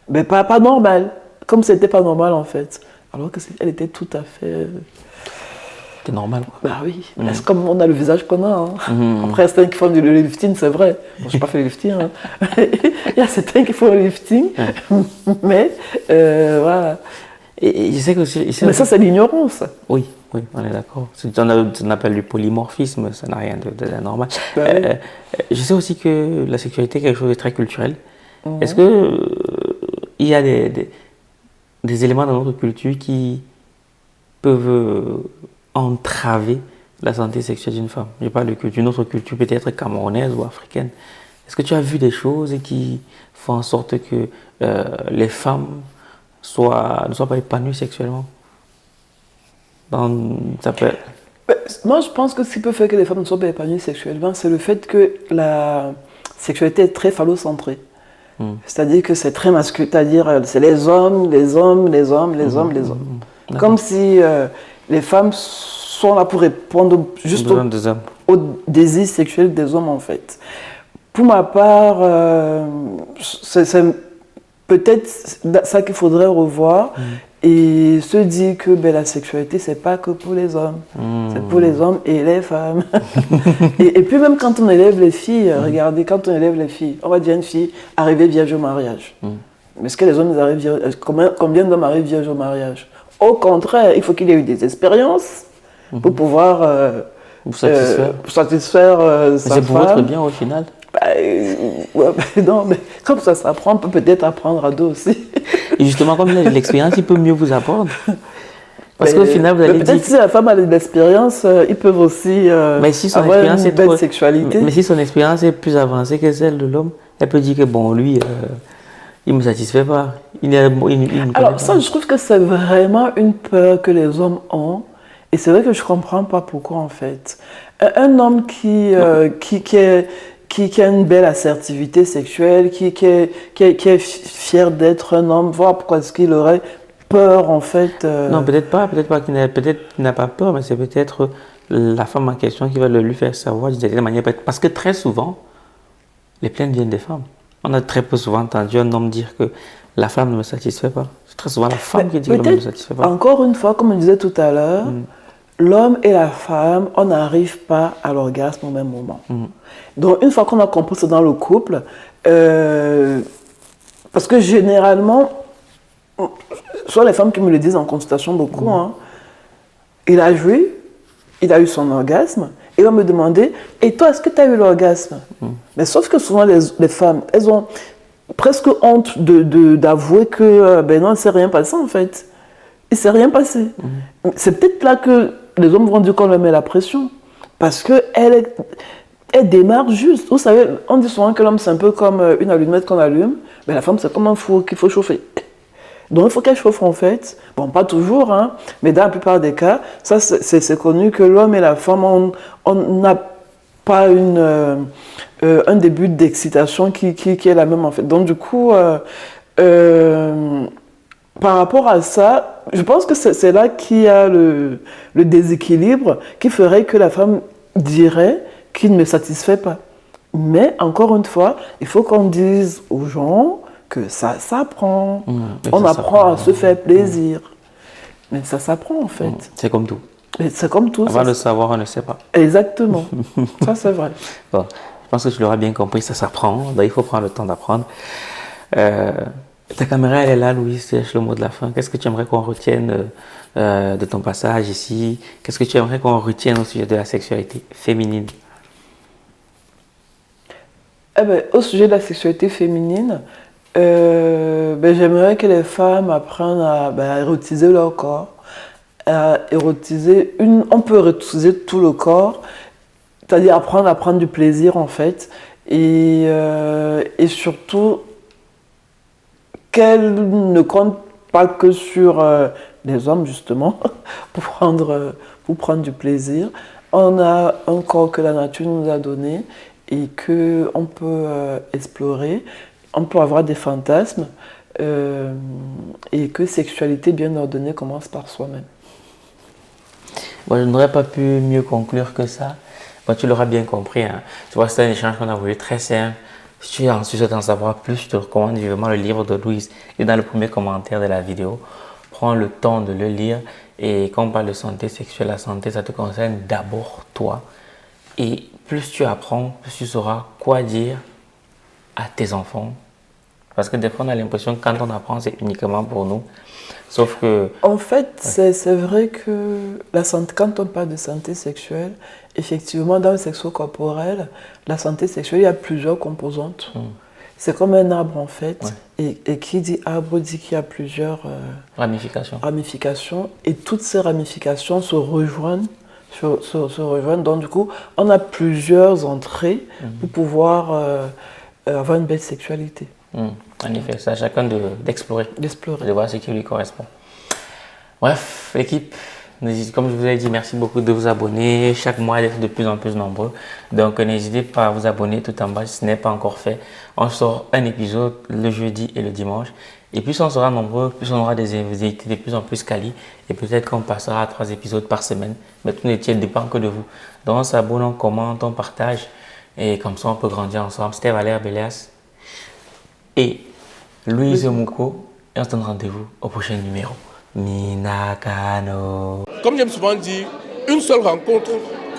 pas normale. Comme c'était pas normal, en fait. Alors qu'elle était tout à fait... C'est normal, quoi. Bah oui, c'est comme on a le visage qu'on a. Hein. Après, il y a certains qui font du lifting, c'est vrai. Bon, je n'ai pas fait le lifting. Hein. Il y a certains qui font le lifting, mais voilà. Et je sais que mais ça, c'est l'ignorance. Oui, on est d'accord. On appelle du polymorphisme, ça n'a rien d'anormal. Bah oui. Je sais aussi que la sexualité est quelque chose de très culturel. Est-ce que il y a des éléments dans notre culture qui peuvent entraver la santé sexuelle d'une femme? Je parle d'une autre culture, peut-être camerounaise ou africaine. Est-ce que tu as vu des choses qui font en sorte que les femmes ne soient pas épanouies sexuellement? Moi, je pense que ce qui peut faire que les femmes ne soient pas épanouies sexuellement, c'est le fait que la sexualité est très phallocentrée. C'est-à-dire que c'est très masculin, c'est-à-dire c'est les hommes. Comme si les femmes sont là pour répondre juste au désir sexuel des hommes, en fait. Pour ma part, c'est peut-être ça qu'il faudrait revoir et se dire que la sexualité, c'est pas que pour les hommes. C'est pour les hommes et les femmes. et puis même quand on élève les filles, regardez, quand on élève les filles, on va dire une fille arrivée vierge au mariage. Mais est-ce que les hommes arrivent vierges? Combien d'hommes arrivent vierges au mariage? Au contraire, il faut qu'il y ait eu des expériences pour pouvoir satisfaire sa femme. C'est pour votre bien au final? Non, mais comme ça s'apprend, on peut peut-être apprendre à deux aussi. Et justement, comme il a de l'expérience, il peut mieux vous apprendre. Parce qu'au final, vous allez dire... Peut-être si la femme a de l'expérience, ils peuvent aussi avoir une belle sexualité. Mais si son expérience est plus avancée que celle de l'homme, elle peut dire que bon, lui, il ne me satisfait pas. Alors ça, je trouve que c'est vraiment une peur que les hommes ont. Et c'est vrai que je ne comprends pas pourquoi, en fait. Un homme qui a une belle assertivité sexuelle, qui est fier d'être un homme, voir pourquoi est-ce qu'il aurait peur, en fait. Non, peut-être qu'il n'a pas peur, mais c'est peut-être la femme en question qui va le lui faire savoir d'une certaine manière. Parce que très souvent, les plaintes viennent des femmes. On a très peu souvent entendu un homme dire que la femme ne me satisfait pas. C'est très souvent la femme qui dit que l'homme ne me satisfait pas. Encore une fois, comme on disait tout à l'heure, l'homme et la femme, on n'arrive pas à l'orgasme au même moment. Donc, une fois qu'on a compris ça dans le couple, parce que généralement, soit les femmes qui me le disent en consultation beaucoup, il a joué, il a eu son orgasme, il va me demander, et toi, est-ce que tu as eu l'orgasme? Mais sauf que souvent, les femmes, elles ont presque honte d'avouer que non, il ne s'est rien passé en fait. Il ne s'est rien passé. C'est peut-être là que les hommes vont dire qu'on leur met la pression. Parce qu'elle démarre juste. Vous savez, on dit souvent que l'homme, c'est un peu comme une allumette qu'on allume. Mais la femme, c'est comme un four qu'il faut chauffer. Donc, il faut qu'elle chauffe, en fait. Bon, pas toujours, hein, mais dans la plupart des cas, ça, c'est connu que l'homme et la femme, on n'a pas un début d'excitation qui est la même, en fait. Donc, du coup, par rapport à ça, je pense que c'est là qu'il y a le déséquilibre qui ferait que la femme dirait qu'il ne me satisfait pas. Mais, encore une fois, il faut qu'on dise aux gens que ça s'apprend. On apprend à se faire plaisir. Mais ça s'apprend, en fait. C'est comme tout. Mais c'est comme tout. Avant de savoir, on ne sait pas. Exactement. Ça, c'est vrai. Bon, je pense que tu l'auras bien compris, ça s'apprend. Donc, il faut prendre le temps d'apprendre. Ta caméra, elle est là, Louise, c'est le mot de la fin. Qu'est-ce que tu aimerais qu'on retienne de ton passage ici? Qu'est-ce que tu aimerais qu'on retienne au sujet de la sexualité féminine? Au sujet de la sexualité féminine, j'aimerais que les femmes apprennent à érotiser leur corps. On peut érotiser tout le corps, c'est-à-dire apprendre à prendre du plaisir en fait, et surtout qu'elles ne comptent pas que sur les hommes justement pour prendre du plaisir. On a un corps que la nature nous a donné et qu'on peut explorer, on peut avoir des fantasmes et que sexualité bien ordonnée commence par soi-même. Bon, je n'aurais pas pu mieux conclure que ça. Bon, tu l'auras bien compris. Hein. Tu vois, c'est un échange qu'on a voulu très simple. Si tu souhaites en savoir plus, je te recommande vivement le livre de Louise. Et dans le premier commentaire de la vidéo, prends le temps de le lire. Et quand on parle de santé sexuelle, la santé, ça te concerne d'abord toi. Et plus tu apprends, plus tu sauras quoi dire à tes enfants. Parce que des fois, on a l'impression que quand on apprend, c'est uniquement pour nous. Sauf que... En fait, ouais. C'est vrai que quand on parle de santé sexuelle, effectivement, dans le sexo-corporel, la santé sexuelle, il y a plusieurs composantes. C'est comme un arbre, en fait. Ouais. Et qui dit arbre dit qu'il y a plusieurs ramifications. Et toutes ces ramifications se rejoignent. Donc, du coup, on a plusieurs entrées pour pouvoir avoir une belle sexualité. En effet, c'est à chacun d'explorer, de voir ce qui lui correspond. Bref, l'équipe, comme je vous ai dit, merci beaucoup de vous abonner. Chaque mois, d'être de plus en plus nombreux. Donc, n'hésitez pas à vous abonner tout en bas si ce n'est pas encore fait. On sort un épisode le jeudi et le dimanche. Et plus on sera nombreux, plus on aura des invités de plus en plus quali. Et peut-être qu'on passera à 3 épisodes par semaine. Mais tout ne dépend que de vous. Donc, on s'abonne, on commente, on partage. Et comme ça, on peut grandir ensemble. C'était Valère Bélias et Louise Mouko. Et on se donne rendez-vous au prochain numéro. Minakano. Comme j'aime souvent dire, une seule rencontre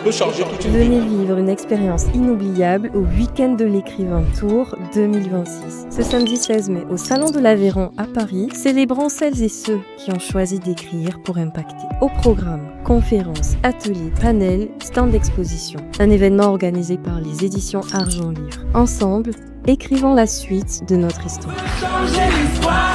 peut changer toute une vie. Venez vivre une expérience inoubliable au Week-end de l'écrivain Tour 2026. Ce samedi 16 mai, au Salon de l'Aveyron à Paris, célébrons celles et ceux qui ont choisi d'écrire pour impacter. Au programme, conférences, ateliers, panels, stands d'exposition. Un événement organisé par les éditions Argent Livre. Ensemble, écrivons la suite de notre histoire. Changer l'histoire.